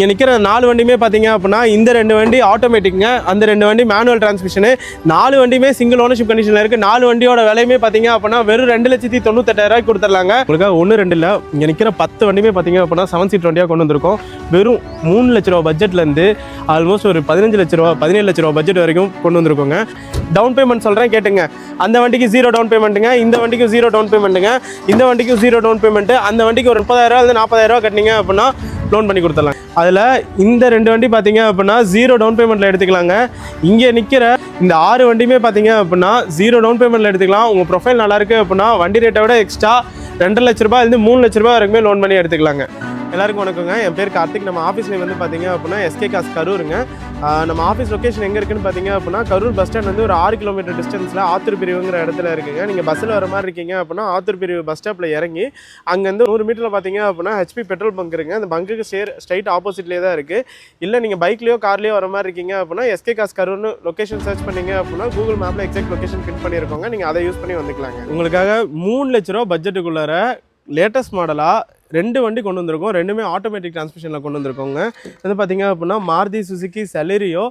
இங்கே நிற்கிற 4 வண்டியுமே பார்த்தீங்க அப்படின்னா இந்த 2 வண்டி ஆட்டோமேட்டிக்ங்க, அந்த 2 வண்டி மேனுவல் டிரான்ஸ்மிஷனு. 4 வண்டியுமே சிங்கிள் ஓனர்ஷிப் கண்டிஷனில் இருக்குது. 4 வண்டியோட விலையுமே பார்த்தீங்க அப்படின்னா வெறும் 2,98,000 கொடுத்துடலாங்க. உங்களுக்கு 1 2 இல்லை, இங்கே நிற்கிற 10 வண்டியுமே பார்த்தீங்க அப்படின்னா 7 சீட் வண்டியாக கொண்டு வந்திருக்கோம். வெறும் 3 லட்ச ரூபா பட்ஜெட்லேருந்து ஆல்மோஸ்ட் ஒரு 15 லட்ச ரூபா 17 லட்ச ரூபா பட்ஜெட் வரைக்கும் கொண்டு வந்திருக்கோங்க. டவுன் பேமெண்ட் சொல்கிறேன் கேட்டுங்க. அந்த வண்டிக்கு 0 டவுன் பேமெண்ட்டுங்க, இந்த வண்டிக்கு 0 டவுன் பேமெண்ட்டுங்க, இந்த வண்டிக்கு 0 டவுன் பேமெண்ட்டு, அந்த வண்டிக்கு ஒரு 30,000 40,000 கட்டினீங்க அப்படின்னா லோன் பண்ணி கொடுத்துடலாம். அதில் இந்த 2 வண்டி பார்த்தீங்க அப்படின்னா 0 டவுன் பேமெண்ட்டில் எடுத்துக்கலாங்க. இங்கே நிற்கிற இந்த 6 வண்டியுமே பார்த்தீங்க அப்படின்னா 0 டவுன் பேமெண்ட்டில் எடுத்துக்கலாம். உங்கள் ப்ரொஃபைல் நல்லா இருக்குது அப்படின்னா வண்டி ரேட்டை விட எக்ஸ்ட்ரா 2 லட்ச ரூபாயிலேருந்து 3 லட்ச ரூபாய் வரைக்குமே லோன் பண்ணி எடுத்துக்கலாங்க. எல்லாருக்கும் வணக்கங்க. என் பேர் கார்த்திக். நம்ம ஆஃபீஸ் நேம் வந்து பார்த்தீங்க அப்படின்னா எஸ்கே காஸ் கரூருங்க. நம்ம ஆஃபீஸ் லொக்கேஷன் எங்கே இருக்குன்னு பார்த்தீங்க அப்படின்னா கரூர் பஸ் ஸ்டாண்ட் வந்து ஒரு 6 கிலோமீட்டர் டிஸ்டன்ஸில் ஆத்தூர் பிரிவுங்கிற இடத்துல இருக்குங்க. நீங்கள் பஸ்ஸில் வர மாதிரி இருக்கீங்க அப்படின்னா ஆத்தூர் பிரிவு பஸ் ஸ்டாப்பில் இறங்கி அங்கேருந்து 100 மீட்டரில் பார்த்தீங்க அப்படின்னா ஹெச்பி பெட்ரோல் பங்க் இருக்குங்க. அந்த பங்குக்கு ஸ்ட்ரைட் ஆப்போசிட்லேயே தான் இருக்குது. இல்லை நீங்கள் பைக்லேயோ கார்லேயோ வர மாதிரி இருக்கீங்க அப்படின்னா எஸ்கே காஸ் கரூர்னு லொக்கேஷன் சர்ச் பண்ணிங்க அப்படின்னா கூகுள் மேப்பில் எக்ஸாக்ட் லொக்கேஷன் பின் பண்ணியிருக்கோங்க. நீங்கள் அதை யூஸ் பண்ணி வந்துக்கலாங்க. உங்களுக்காக 3 லட்ச ரூபா பட்ஜெட்டுக்குள்ளார லேட்டஸ்ட் மாடலாக 2 வண்டி கொண்டு வந்திருக்கோம். 2மே ஆட்டோமேட்டிக் டிரான்ஸ்மிஷனில் கொண்டு வந்திருக்கோங்க. வந்து பார்த்தீங்க அப்படின்னா மாருதி சுசுகி செலரியோ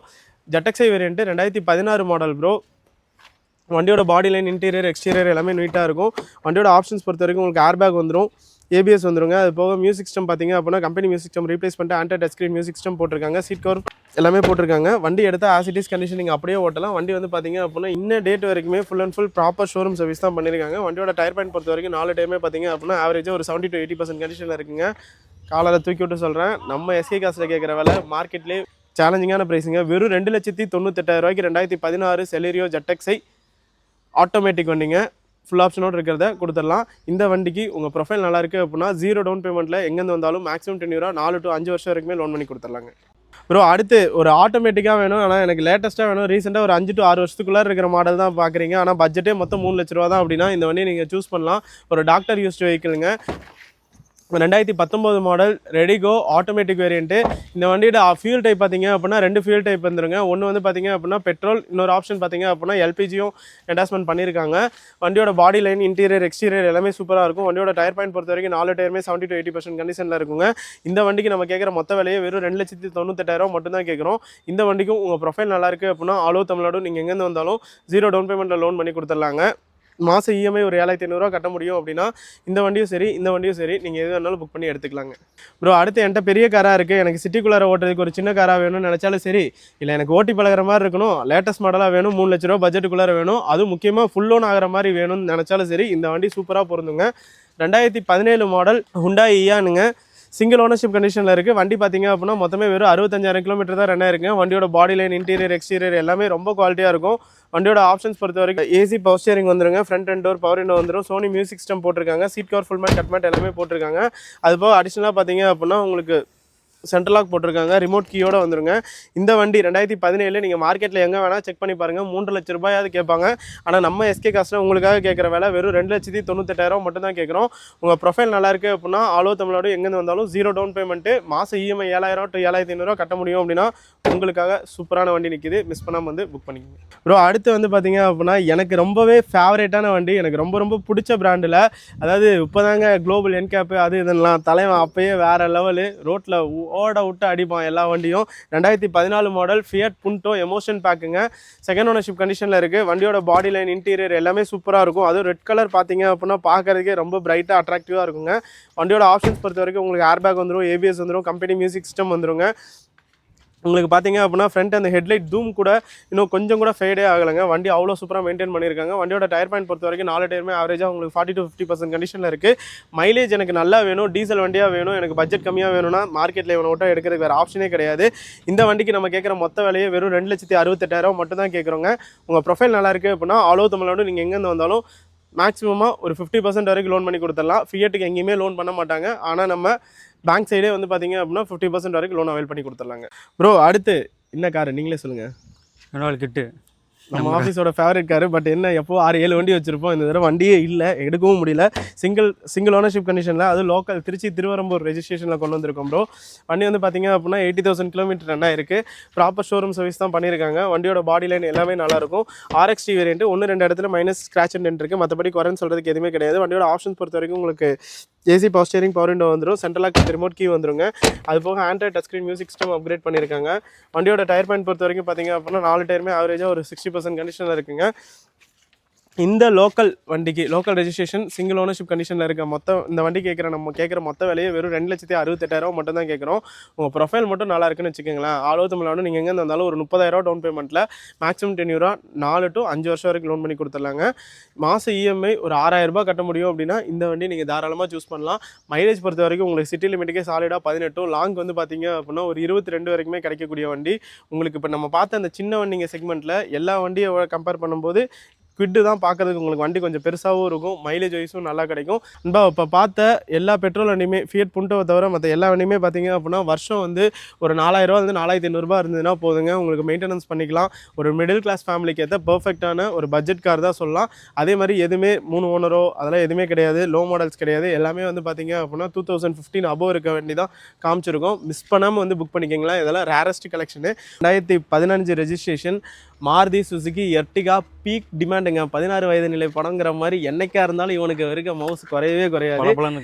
ஜெட்டக்ஸை வேரியன்ட்டு 2016 மாடல் ப்ரோ. வண்டியோட பாடி லைன், இன்டீரியர், எக்ஸ்டீரியர் எல்லாமே நீட்டாக இருக்கும். வண்டியோட ஆப்ஷன்ஸ் பொறுத்த வரைக்கும் உங்களுக்கு ஏர் பேக் வந்துடும், ஏபிஎஸ் வந்துருங்க. அது போக மியூசிக் சிஸ்டம் பார்த்தீங்க அப்படின்னா கம்பெனி மியூசிக் சிஸ்டம் ரீப்ளேஸ் பண்ணிட்டு Android touch screen music system போட்டிருக்காங்க. சீட் கவர் எல்லாமே போட்டிருக்காங்க. வண்டி எடுத்தால் ஆசிட்டிஸ் கண்டிஷன் நீங்கள் அப்படியே ஓட்டலாம். வண்டி வந்து பார்த்தீங்க அப்படின்னா இன்னும் டேட் வரைக்குமே full and full proper showroom service தான் பண்ணியிருக்காங்க. வண்டியோட டயர் பாயிண்ட் பொறுத்த வரைக்கும் 4 டைமே பார்த்தீங்க அப்படின்னா ஆவரேஜாக ஒரு 70 to 80% கண்டிஷனில் இருக்குங்க. காலையில் தூக்கி விட்டு சொல்கிறேன், நம்ம எஸ்கே காசில் கேட்குற விலை மார்க்கெட்லேயே சேலஞ்சிங்கான ப்ரைஸுங்க. வெறும் 2,98,000 2016 செலரியோ ஜெட்டக்ஸை ஆட்டோமேட்டிக் வண்டிங்க. ஃபுல் ஆப்ஷனோடு இருக்கிறத கொடுத்துடலாம். இந்த வண்டிக்கு உங்கள் ப்ரொஃபைல் நல்லா இருக்குது அப்படின்னா 0 டவுன் பேமெண்ட்டில் எங்கேருந்து வந்தாலும் மேக்ஸிமம் 10 ரூபா 4 to 5 வருஷம் வரைக்குமே லோன் பண்ணி கொடுத்துடலாங்க. ப்ரோ அடுத்து ஒரு ஆட்டோமேட்டிக்காக வேணும், ஆனால் எனக்கு லேட்டஸ்ட்டாக வேணும், ரீசெண்டாக ஒரு 5 to 6 வருஷத்துக்குள்ளே இருக்கிற மாடல் தான் பார்க்குறீங்க, ஆனால் பட்ஜெட்டே மொத்தம் 3 லட்ச ரூபா தான் அப்படின்னா இந்த வண்டியை நீங்கள் சூஸ் பண்ணலாம். ஒரு டாக்டர் யூஸ்டு வெஹிக்கிளுங்க. 2019 மாடல் ரெடிகோ ஆட்டோமேட்டிக் வேரியன்ட்டு. இந்த வண்டியோட ஃபியூல் டைப் பார்த்தீங்க அப்படின்னா 2 ஃபியூல் டைப் வந்துருங்க. ஒன்று வந்து பார்த்தீங்க அப்படின்னா பெட்ரோல், இன்னொரு ஆப்ஷன் பார்த்தீங்க அப்படின்னா எல்பிஜியும் என்டாஸ்மெண்ட் பண்ணியிருக்காங்க. வண்டியோட பாடி லைன், இன்டீரியர், எக்ஸ்டீரியர் எல்லாமே சூப்பராக இருக்கும். வண்டியோட டயர் பாயிண்ட் பொறுத்த வரைக்கும் 4 டயருமே 70 to 80% கண்டிஷனில் இருக்குங்க. இந்த வண்டிக்கு நம்ம கேட்குற மொத்த விலையே வெறும் 2,98,000 மட்டும் தான் கேட்குறோம். இந்த வண்டிக்கும் உங்கள் ப்ரொஃபைல் நல்லா இருக்குது அப்படின்னா ஆல் ஓவர் தமிழ்நாடு நீங்கள் எங்கேருந்து வந்தாலும் 0 டவுன் பேமெண்ட்டில் லோன் பண்ணி கொடுத்துடலாங்க. மாதம் இஎம்ஐ ஒரு 7,500 கட்ட முடியும் அப்படின்னா இந்த வண்டியும் சரி இந்த வண்டியும் சரி நீங்கள் எது வேணாலும் புக் பண்ணி எடுத்துக்கலாங்க. ப்ரோ அடுத்து என்கிட்ட பெரிய காராக இருக்குது, எனக்கு சிட்டிக்குள்ளார ஓட்டுறதுக்கு ஒரு சின்ன காராக வேணும்னு நினச்சாலும் சரி, இல்லை எனக்கு ஓட்டி பழகிற மாதிரி இருக்கணும், லேட்டஸ்ட் மாடலாக வேணும், 3 லட்ச ரூபா பட்ஜெட்டுக்குள்ளார வேணும், அதுவும் முக்கியமாக ஃபுல் லோன் ஆகிற மாதிரி வேணும்னு நினச்சாலும் சரி இந்த வண்டி சூப்பராக பொருந்துங்க. 2017 மாடல் ஹுண்டாய் இயானுங்க. சிங்கிள் ஓனர்ஷிப் கண்டிஷனில் இருக்குது. வண்டி பார்த்தீங்க அப்படின்னா மொத்தமே வெறும் 65,000 கிலோமீட்டர் தான் ரன் ஆயிருக்குங்க. வண்டியோட பாடி லைன், இன்டீரியர், எக்ஸ்டீரியர் எல்லாமே ரொம்ப குவாலிட்டியாக இருக்கும். வண்டியோட ஆப்ஷன்ஸ் பொறுத்த வரைக்கும் ஏசி பவர் ஸ்டியரிங் வந்துருங்க, front and door power window வந்துடும், சோனி மியூசிக் சிஸ்டம் போட்டிருக்காங்க, seat cover full mat cut mat எல்லாமே போட்டிருக்காங்க. அது போக அடிஷ்னலாக பார்த்தீங்க அப்படின்னா உங்களுக்கு சென்ட்ரல் லாக் போட்டிருக்காங்க, ரிமோட் கீயோடு வந்துருங்க. இந்த வண்டி 2017 நீங்கள் மார்க்கெட்டில் எங்கே வேணால் செக் பண்ணி பாருங்கள், 3 லட்ச ரூபாயாவது கேட்பாங்க. ஆனால் நம்ம எஸ்கே காசில் உங்களுக்காக கேட்குற விலை வெறும் 2,98,000 மட்டும் தான் கேட்குறோம். உங்கள் ப்ரொஃபைல் நல்லா இருக்குது அப்படின்னா ஆல் ஓவர் தமிழ்நாடு எங்கேருந்து வந்தாலும் 0 டவுன் பேமெண்ட்டு, மாதம் இஎம்ஐ 7,000 to 7,500 கட்ட முடியும் அப்படின்னா உங்களுக்காக சூப்பரான வண்டி நிற்கிது. மிஸ் பண்ணாமல் வந்து புக் பண்ணிக்கோங்க. ப்ரோ அடுத்து வந்து பார்த்தீங்க அப்படின்னா எனக்கு ரொம்பவே ஃபேவரேட்டான வண்டி, எனக்கு ரொம்ப ரொம்ப பிடிச்ச பிராண்டில், அதாவது இப்போதாங்க குளோபல் என்கேப்பு அது இதெல்லாம் தலைவன் அப்போயே வேறு லெவலு, ரோட்டில் ஓட விட்டு அடிப்பான் எல்லா வண்டியும். 2014 மாடல் ஃபியட் புண்டோ எமோஷன் பேக்குங்க. செகண்ட் ஓனர்ஷிப் கண்டிஷனில் இருக்குது. வண்டியோட பாடி லைன், இன்டீரியர் எல்லாமே சூப்பராக இருக்கும். அதுவும் ரெட் கலர் பார்த்தீங்க அப்படின்னா பார்க்குறதுக்கே ரொம்ப பிரைட்டாக அட்ராக்டிவாக இருக்குங்க. வண்டியோட ஆப்ஷன்ஸ் பொறுத்த வரைக்கும் உங்களுக்கு ஏர் பேக் வந்துடும், ஏபிஎஸ் வந்துடும், கம்பெனி மியூசிக் சிஸ்டம் வந்துருங்க. உங்களுக்கு பார்த்தீங்க அப்படின்னா ஃப்ரண்ட் அந்த ஹெட்லைட் தூம் கூட இன்னும் கொஞ்சம் கூட ஃபேடே ஆகலைங்க. வண்டி அவ்வளோ சூப்பராக மெயின்டைன் பண்ணியிருக்காங்க. வண்டியோட டயர் பாயிண்ட் பொறுத்த வரைக்கும் 4 டயருமே ஆவரேஜாக உங்களுக்கு 40 to 50% கண்டிஷனில் இருக்குது. மைலேஜ் எனக்கு நல்லா வேணும், டீசல் வண்டியாக வேணும், எனக்கு பட்ஜெட் கம்மியாக வேணும்னா மார்க்கெட்டில் இவனை விட்டால் எடுக்கிறதுக்கு வேறு ஆப்ஷனே கிடையாது. இந்த வண்டிக்கு நம்ம கேட்குற மொத்த விலையே வெறும் 2,68,000 மட்டும் தான் கேட்குறோங்க. உங்கள் ப்ரொஃபைல் நல்லா இருக்குது அப்படின்னா ஆல் ஓவர் தமிழ்நாடு நீங்கள் எங்கேருந்து வந்தாலும் மேக்ஸிமமாக ஒரு 50% வரைக்கும் லோன் பண்ணி கொடுத்துடலாம். ஃபியட்டுக்கு எங்கேயுமே லோன் பண்ண மாட்டாங்க, ஆனால் நம்ம பேங்க் சைடே வந்து பார்த்தீங்க அப்படின்னா 50% வரைக்கும் லோன் அவைல் பண்ணி கொடுத்துடலாங்க. ப்ரோ அடுத்து என்ன காரு நீங்களே சொல்லுங்கள். ரெனால்ட் கிட்டு நம்ம ஆஃபீஸோட ஃபேவரட் காரு. பட் என்ன எப்போ 6-7 வண்டி வச்சுருப்போம், இந்த தடவை வண்டியே இல்லை, எடுக்கவும் முடியல. சிங்கிள் ஓனர்ஷிப் கண்டிஷனில் அதுவும் லோக்கல் திருச்சி திருவரம்பூர் ரெஜிஸ்ட்ரேஷனில் கொண்டு வந்திருக்கோம் ப்ரோ. வண்டி வந்து பார்த்தீங்க அப்படின்னா 80,000 கிலோமீட்டர் ரன் ஆயிருக்கு. ப்ராப்பர் ஷோரூம் சர்வீஸ் தான் பண்ணியிருக்காங்க. வண்டியோட பாடி லைன் எல்லாமே நல்லாயிருக்கும். RXT வேரியன்ட்டு 1-2 இடத்துல மைனஸ் ஸ்க்ராட்ச் அண்ட் டென்ட் இருக்குது, மற்றபடி குறைன்னு சொல்கிறதுக்கு எதுவுமே கிடையாது. வண்டியோட ஆப்ஷன்ஸ் பொறுத்த வரைக்கும் உங்களுக்கு AC power steering power window வந்துடும், சென்ட்ரல் லாக் ரிமோட் கீ வந்துருங்க. அது போக Android touch screen music system upgrade பண்ணியிருக்காங்க. வண்டியோட டயர் பாயிண்ட் பொறுத்த வரைக்கும் பார்த்தீங்க அப்படின்னா 4 டயருமே ஆவரேஜாக ஒரு 60% கண்டிஷனில் இருக்குங்க. இந்த லோக்கல் வண்டிக்கு லோக்கல் ரெஜிஸ்ட்ரேஷன் சிங்கிள் ஓனர்ஷிப் கண்டிஷனில் இருக்க இந்த வண்டி நம்ம கேட்குற மொத்த விலையை வெறும் 2,68,000 மட்டும் தான் கேட்குறோம். உங்கள் ப்ரொஃபைல் மட்டும் நல்லா இருக்குன்னு வச்சுக்கோங்களேன். ஆல் ஓவர் தமிழ்நாடு நீங்கள் எங்கே இருந்தாலும் ஒரு 30,000 டவுன் பேமெண்ட்டில் மேக்ஸிமம் 10 4 to 5 வருஷம் வரைக்கும் லோன் பண்ணி கொடுத்துடலாங்க. மாதம் இஎம்ஐ ஒரு 6,000 கட்ட முடியும் அப்படின்னா இந்த வண்டி நீங்கள் தாராளமாக சூஸ் பண்ணலாம். மைலேஜ் பொறுத்த வரைக்கும் உங்களுக்கு சிட்டி லிமிட்டுக்கே சாலிடாக 18, லாங் வந்து பார்த்தீங்க அப்படின்னா ஒரு 22 வரைக்குமே கிடைக்கக்கூடிய வண்டி. உங்களுக்கு இப்போ நம்ம பார்த்த அந்த சின்ன வண்டிங்க செக்மெண்ட்டில் எல்லா வண்டியை கம்பேர் பண்ணும்போது குவிட்டு தான் பார்க்குறதுக்கு உங்களுக்கு வண்டி கொஞ்சம் பெருசாகவும் இருக்கும், மைலேஜ் வைஸும் நல்லா கிடைக்கும். நண்பா இப்போ பார்த்த எல்லா பெட்ரோல் வண்டியுமே ஃபியட் புண்டோவை தவிர மற்ற எல்லா வண்டியுமே பார்த்தீங்க அப்படின்னா வருஷம் வந்து ஒரு 4,000 வந்து 4,500 இருந்ததுன்னா போதுங்க, உங்களுக்கு மெயின்டெனன்ஸ் பண்ணிக்கலாம். ஒரு மிடில் கிளாஸ் ஃபேமிலிக்கு ஏற்ற பர்ஃபெக்டான ஒரு பட்ஜெட் கார் தான் சொல்லலாம். அதே மாதிரி எதுவுமே 3 ஓனரோ அதெல்லாம் எதுவுமே கிடையாது, லோ மாடல்ஸ் கிடையாது. எல்லாமே வந்து பார்த்தீங்க அப்படின்னா 2015 அபோவ் இருக்க வேண்டி தான் காமிச்சிருக்கோம். மிஸ் பண்ணாமல் வந்து புக் பண்ணிக்கிங்களா. இதெல்லாம் rarest collection. 2015 registration Maruti Suzuki Ertiga peak டிமாண்டுங்க. 16 வயது நிலை படங்கிற மாதிரி என்னைக்கா இருந்தாலும் இவனுக்கு இருக்க மவுஸ் குறையவே குறையாது.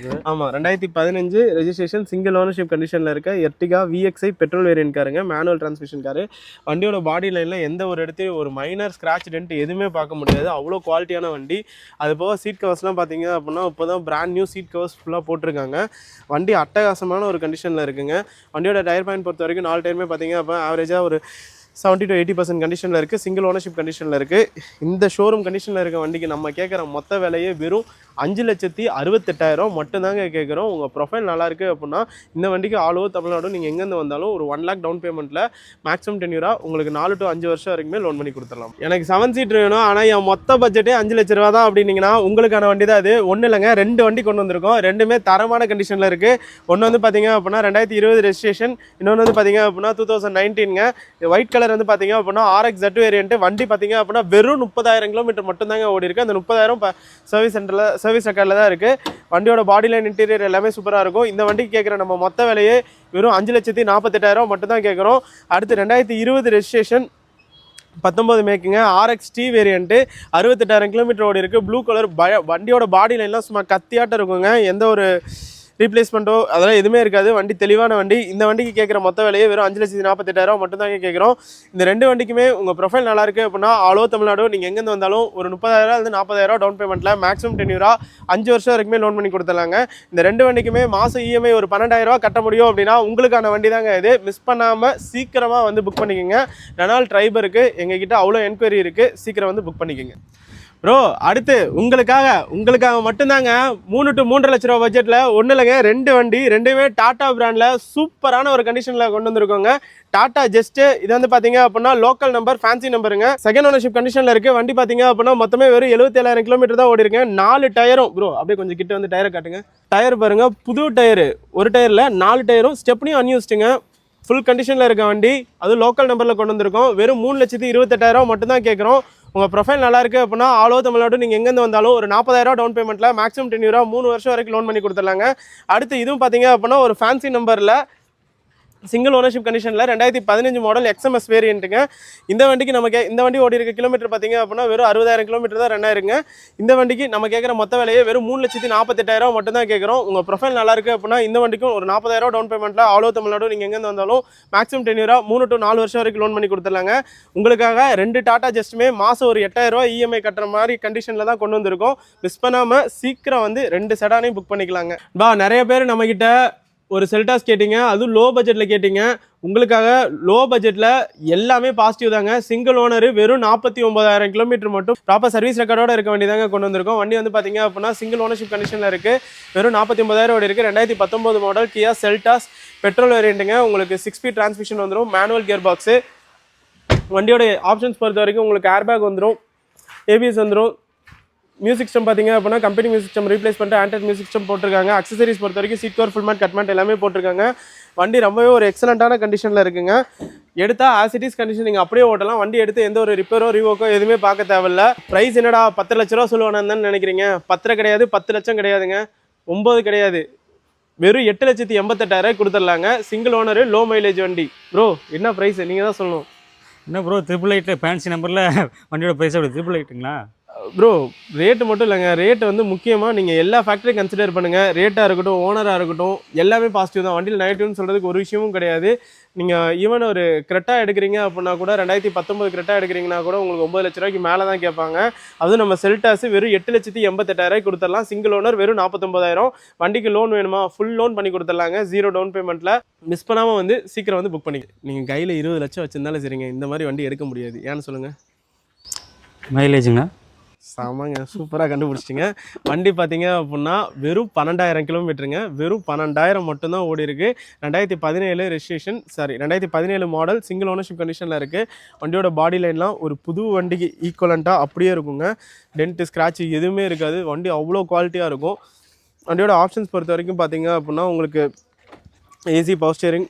ஆமாம், 2015 ரெஜிஸ்ட்ரேஷன் சிங்கிள் ஓனர்ஷிப் கண்டிஷனில் இருக்க எர்டிகா VXI பெட்ரோல் வேரியன்ட் காருங்க, மேனுவல் டிரான்ஸ்மிஷன் காரு. வண்டியோட பாடி லைனில் எந்த ஒரு இடத்தையும் ஒரு மைனர் ஸ்க்ராட்ச் டென்ட் எதுவுமே பார்க்க முடியாது, அவ்வளோ குவாலிட்டியான வண்டி. அது போக சீட் கவர்ஸ்லாம் பார்த்தீங்க அப்படின்னா இப்போ தான் பிராண்ட் நியூ சீட் கவர்ஸ் ஃபுல்லாக போட்டிருக்காங்க. வண்டி அட்டகாசமான ஒரு கண்டிஷனில் இருக்குங்க. வண்டியோட டயர் பாயிண்ட் பொறுத்த வரைக்கும் 4 டயருமே பார்த்தீங்க அப்போ ஆவரேஜாக ஒரு 70 to 80% கண்டிஷனில் இருக்குது, சிங்கிள் ஓனர்ஷிப் கண்டிஷனில் இருக்குது. இந்த ஷோரூம் கண்டிஷனில் இருக்க வண்டிக்கு நம்ம கேட்குற மொத்த விலையே வெறும் 5,68,000 மட்டும்தாங்க கேட்குறோம். உங்கள் ப்ரொஃபைல் நல்லாயிருக்கு அப்படின்னா இந்த வண்டிக்கு ஆல் ஓவர் தமிழ்நாடு நீங்கள் எங்கேருந்து வந்தாலும் ஒரு 1 lakh டவுன் பேமெண்ட்டில் மேக்ஸிமம் 10 உங்களுக்கு 4 to 5 வருஷம் வரைக்குமே லோன் பண்ணி கொடுத்துடலாம். எனக்கு 7 சீட் வேணும், ஆனால் என் மொத்த பட்ஜெட்டே 5 லட்ச ரூபா தான் அப்படின்னீங்கன்னா உங்களுக்கான வண்டி தான் அது. ஒன்றும் இல்லைங்க, 2 வண்டி கொண்டு வந்திருக்கோம். ரெண்டுமே தரமான கண்டிஷனில் இருக்குது. ஒன்று வந்து பார்த்தீங்க அப்படின்னா 2020 ரெஜிஸ்ட்ரேஷன், இன்னொன்று வந்து பார்த்தீங்க அப்படின்னா 2019ங்க. ஒயிட் கலர் வந்து பார்த்தீங்க அப்படின்னா RX-Z வேரியன்ட். வண்டி பார்த்தீங்க அப்படின்னா வெறும் 30,000 கிலோமீட்டர் மட்டும்தாங்க ஓடி இருக்குது. அந்த 30,000 சர்வீஸ் சென்டரில் சர்வீஸ் ரெக்கார்டில் தான் இருக்குது. வண்டியோட பாடி லைன் இன்டீரியர் எல்லாமே சூப்பராக இருக்கும். இந்த வண்டிக்கு கேட்குற நம்ம மொத்த விலையே வெறும் 5,48,000 மட்டும் தான் கேட்குறோம். அடுத்து 2020 ரெஜிஸ்ட்ரேஷன் 19 மேக்குங்க, RX-T வேரியன்ட்டு, 68,000 கிலோமீட்டர் ஓடி இருக்குது. ப்ளூ கலர் வண்டியோட பாடி லைன்லாம் சும்மா கத்தியாட்டம் இருக்குங்க. எந்த ஒரு ரீப்ளேஸ்மெண்ட்டோ அதெல்லாம் எதுவுமே இருக்காது. வண்டி தெளிவான வண்டி. இந்த வண்டிக்கு கேட்குற மொத்த விலையே வெறும் 5,48,000 மட்டும் தாங்க கேட்குறோம். இந்த 2 வண்டிக்குமே உங்கள் ப்ரொஃபைல் நல்லாயிருக்கு அப்படின்னா ஆல் ஓவர் தமிழ்நாடு நீங்கள் எங்கேருந்து வந்தாலும் ஒரு 30,000 40,000 டவுன் பேமெண்ட்டில் மேக்ஸிமம் 10 5 வருஷம் வரைக்குமே லோன் பண்ணி கொடுத்துடலாங்க. இந்த 2 வண்டிக்குமே மாதம் இஎம்ஐ ஒரு 12,000 கட்ட முடியும் அப்படின்னா உங்களுக்கான வண்டி தாங்க இது. மிஸ் பண்ணாமல் சீக்கிரமாக வந்து புக் பண்ணிக்கோங்க. ரெனால்ட் ட்ரைபருக்கு எங்ககிட்ட அவ்வளோ என்கொயரி இருக்குது, சீக்கிரம் வந்து புக் பண்ணிக்கோங்க. ப்ரோ அடுத்து உங்களுக்காக மட்டும்தாங்க 3 to 3.5 லட்ச ரூபா பட்ஜெட்டில் ஒன்றும் இல்லைங்க, 2 வண்டி, ரெண்டுமே டாடா பிராண்டில் சூப்பரான ஒரு கண்டிஷனில் கொண்டு வந்திருக்கோங்க. டாடா ஜெஸ்ட். இது வந்து பார்த்தீங்க அப்படின்னா லோக்கல் நம்பர், ஃபேன்சி நம்பருங்க. செகண்ட் ஓனர்ஷிப் கண்டிஷனில் இருக்குது. வண்டி பார்த்தீங்க அப்படின்னா மொத்தமே வெறும் 77,000 கிலோமீட்டர் தான் ஓடி இருக்கேன். 4 டயரும் ப்ரோ அப்படியே கொஞ்சம் கிட்ட வந்து டயரை காட்டுங்க. டயர் பாருங்கள், புது டயரு, ஒரு டயரில் 4 டயரும் ஸ்டெப்னியும் அன்யூஸ்டுங்க. ஃபுல் கண்டிஷனில் இருக்க வண்டி, அது லோக்கல் நம்பரில் கொண்டு வந்திருக்கோம். வெறும் 3,28,000 மட்டும் தான் கேட்குறோம். உங்கள் ப்ரொஃபைல் நல்லா இருக்குது அப்படின்னா ஆல் ஓவர் தமிழ்நாடு நீங்கள் எங்கேருந்து வந்தாலும் ஒரு 40,000 டவுன் பேமெண்ட்டில் மேக்ஸிமம் 10 3 வருஷம் வரைக்கும் லோன் பண்ணி கொடுத்துடலாங்க. அடுத்து இதுவும் பார்த்தீங்க அப்படின்னா ஒரு ஃபேன்சி நம்பரில் சிங்கிள் ஓனர்ஷிப் கண்டிஷனில் 2015 மாடல் XMS வேரியண்ட்டுங்க. இந்த வண்டிக்கு இந்த வண்டி ஓடி இருக்க கிலோமீட்டர் பார்த்தீங்க அப்படின்னா வெறும் 60,000 கிலோமீட்டர் தான் ரன் ஆயிருங்க. இந்த வண்டிக்கு நம்ம கேட்குற மொத்த விலையே வெறும் 3,48,000 மட்டும் தான் கேட்குறோம். உங்கள் ப்ரொஃபைல் நல்லா இருக்குது அப்படின்னா இந்த வண்டிக்கும் ஒரு 40,000 டவுன் பேமெண்ட்டில் ஆல் ஓவர் தமிழ்நாடு நீங்கள் எங்கேருந்து வந்தாலும் மேக்ஸிமம் 10 3 to 4 வருஷம் வரைக்கும் லோன் பண்ணி கொடுத்துடலாங்க. உங்களுக்காக 2 டாடா ஜஸ்ட்டுமே மாதம் ஒரு 8,000 இஎம்ஐ கட்டுற மாதிரி கண்டிஷனில் தான் கொண்டு வந்திருக்கோம். மிஸ் பண்ணாமல் சீக்கிரம் வந்து 2 செடானையும் புக் பண்ணிக்கலாங்க. நிறைய பேர் நம்மக்கிட்ட ஒரு செல்டாஸ் கேட்டிங்க, அதுவும் லோ பட்ஜெட்டில் கேட்டிங்க. உங்களுக்காக லோ பட்ஜெட்டில் எல்லாமே பாசிட்டிவ் தாங்க. சிங்கிள் ஓனர், வெறும் 49,000 கிலோமீட்டர் மட்டும் ப்ராப்பர் சர்வீஸ் ரெக்கார்டோட இருக்க வேண்டியதாங்க கொண்டு வந்திருக்கோம். வண்டி வந்து பார்த்தீங்க அப்படின்னா சிங்கிள் ஓனர்ஷிப் கண்டிஷனில் இருக்குது. வெறும் 49,000 இருக்குது. 2019 மாடல் கியா செல்டாஸ் பெட்ரோல் வேரியண்ட்டுங்க. உங்களுக்கு 6 ஸ்பீட் டிரான்ஸ்மிஷன் வந்துடும், மேனுவல் கியர் பாக்ஸு. வண்டியோட ஆப்ஷன்ஸ் பொறுத்த வரைக்கும் உங்களுக்கு ஏர்பேக் வந்துடும், ABS வந்துடும். மியூசிக் சிஸ்டம் பார்த்தீங்க அப்படின்னா கம்பெனி மியூசிக் சிஸ்டம் ரீப்ளேஸ் பண்ணிட்டு ஆண்ட்ராய்ட் மியூசிக் சிஸ்டம் போட்டிருக்காங்க. அக்சசரிஸ் பொறுத்த வரைக்கும் seat cover, full mat, cut mat எல்லாமே போட்டிருக்காங்க. வண்டி ரொம்பவே ஒரு எக்ஸலண்ட்டான கண்டிஷனில் இருக்குங்க. எடுத்தால் ஆசிட்டிஸ் கண்டிஷன் நீங்கள் அப்படியே ஓட்டலாம். வண்டி எடுத்து எந்த ஒரு ரிப்பேரோ ரீவோக்கோ எதுவுமே பார்க்க தேவையில்ல. ப்ரைஸ் என்னடா 10 லட்ச ரூபா சொல்லுவானு நினைக்கிறீங்க? 10 கிடையாது, 10 லட்சம் கிடையாதுங்க, 9 கிடையாது, வெறும் 8,88,000 கொடுத்துடலாங்க. சிங்கிள் ஓனரு, லோ மைலேஜ் வண்டி. ப்ரோ என்ன ப்ரைஸ் நீங்கள் தான் சொல்லணும். என்ன ப்ரோ 888 ஃபேன்சி நம்பரில் வண்டியோட ப்ரைஸ் அப்படி 888ங்களா? ப்ரோ ரேட்டு மட்டும் இல்லைங்க, ரேட்டு வந்து முக்கியமாக நீங்கள் எல்லா ஃபேக்டரையும் கன்சிடர் பண்ணுங்கள். ரேட்டாக இருக்கட்டும், ஓனராக இருக்கட்டும், எல்லாமே பாசிட்டிவ் தான். வண்டியில் நெகட்டிவ்னு சொல்கிறதுக்கு ஒரு விஷயமும் கிடையாது. நீங்கள் ஈவன் ஒரு கிரெட்டா எடுக்கிறீங்க அப்படின்னா கூட 2019 கிரெட்டா எடுக்கிறீங்கன்னா கூட உங்களுக்கு 9 லட்ச ரூபாய்க்கு மேலே தான் கேட்பாங்க. அதுவும் நம்ம செல்டாஸ் வெறும் 8,88,000 கொடுத்துடலாம். சிங்கிள் ஓனர் வெறும் 49,000. வண்டிக்கு லோன் வேணுமா, ஃபுல் லோன் பண்ணி கொடுத்துடலாங்க 0 டவுன் பேமெண்ட்டில். மிஸ் பண்ணாமல் வந்து சீக்கிரம் வந்து புக் பண்ணிக்க. நீங்கள் கையில் 20 லட்சம் வச்சுருந்தாலும் சரிங்க, இந்த மாதிரி வண்டி எடுக்க முடியாது. ஏன்னு சொல்லுங்கள்? மைலேஜுங்கண்ணா சாமாங்க, சூப்பராக கண்டுபிடிச்சிட்டிங்க. வண்டி பார்த்தீங்க அப்படின்னா வெறும் 12,000 கிலோமீட்டருங்க. வெறும் 12,000 மட்டும்தான் ஓடி இருக்குது. 2017 ரெஜிஸ்ட்ரேஷன், 2017 மாடல், சிங்கிள் ஓனர்ஷிப் கண்டிஷனில் இருக்குது. வண்டியோட பாடி லைன்லாம் ஒரு புது வண்டிக்கு ஈக்குவலண்ட்டாக அப்படியே இருக்குங்க. டென்ட்டு ஸ்க்ராட்சு எதுவுமே இருக்காது. வண்டி அவ்வளோ குவாலிட்டியாக இருக்கும். வண்டியோட ஆப்ஷன்ஸ் பொறுத்த வரைக்கும் பார்த்தீங்க அப்படின்னா உங்களுக்கு AC, power steering,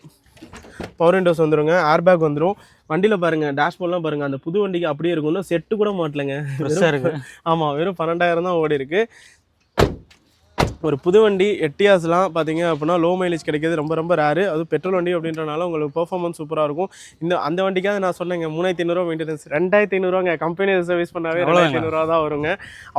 power Windows வந்துடுங்க, ஏர் பேக் வந்துடும். வண்டியில் பாருங்கள், டேஷ்போர்ட்லாம் பாருங்கள், அந்த புது வண்டிக்கு அப்படியே இருக்கும். இன்னும் செட்டு கூட மாட்டலைங்க. ஆமாம், வெறும் 12,000 தான் ஓடி இருக்குது. ஒரு புது வண்டி எட்டியாஸ்லாம் பார்த்தீங்க அப்படின்னா லோ மைலேஜ் கிடைக்கிறது ரொம்ப ரொம்ப ரேரு. அதுவும் பெட்ரோல் வண்டி அப்படின்றனால உங்களுக்கு பெர்ஃபார்மன்ஸ் சூப்பராக இருக்கும். அந்த வண்டிக்காக நான் சொன்னேங்க 3,500 மெயின்டெனன்ஸ், 2,500 கம்பெனி சர்வீஸ் பண்ணாவே 2,500 தான் வருங்க.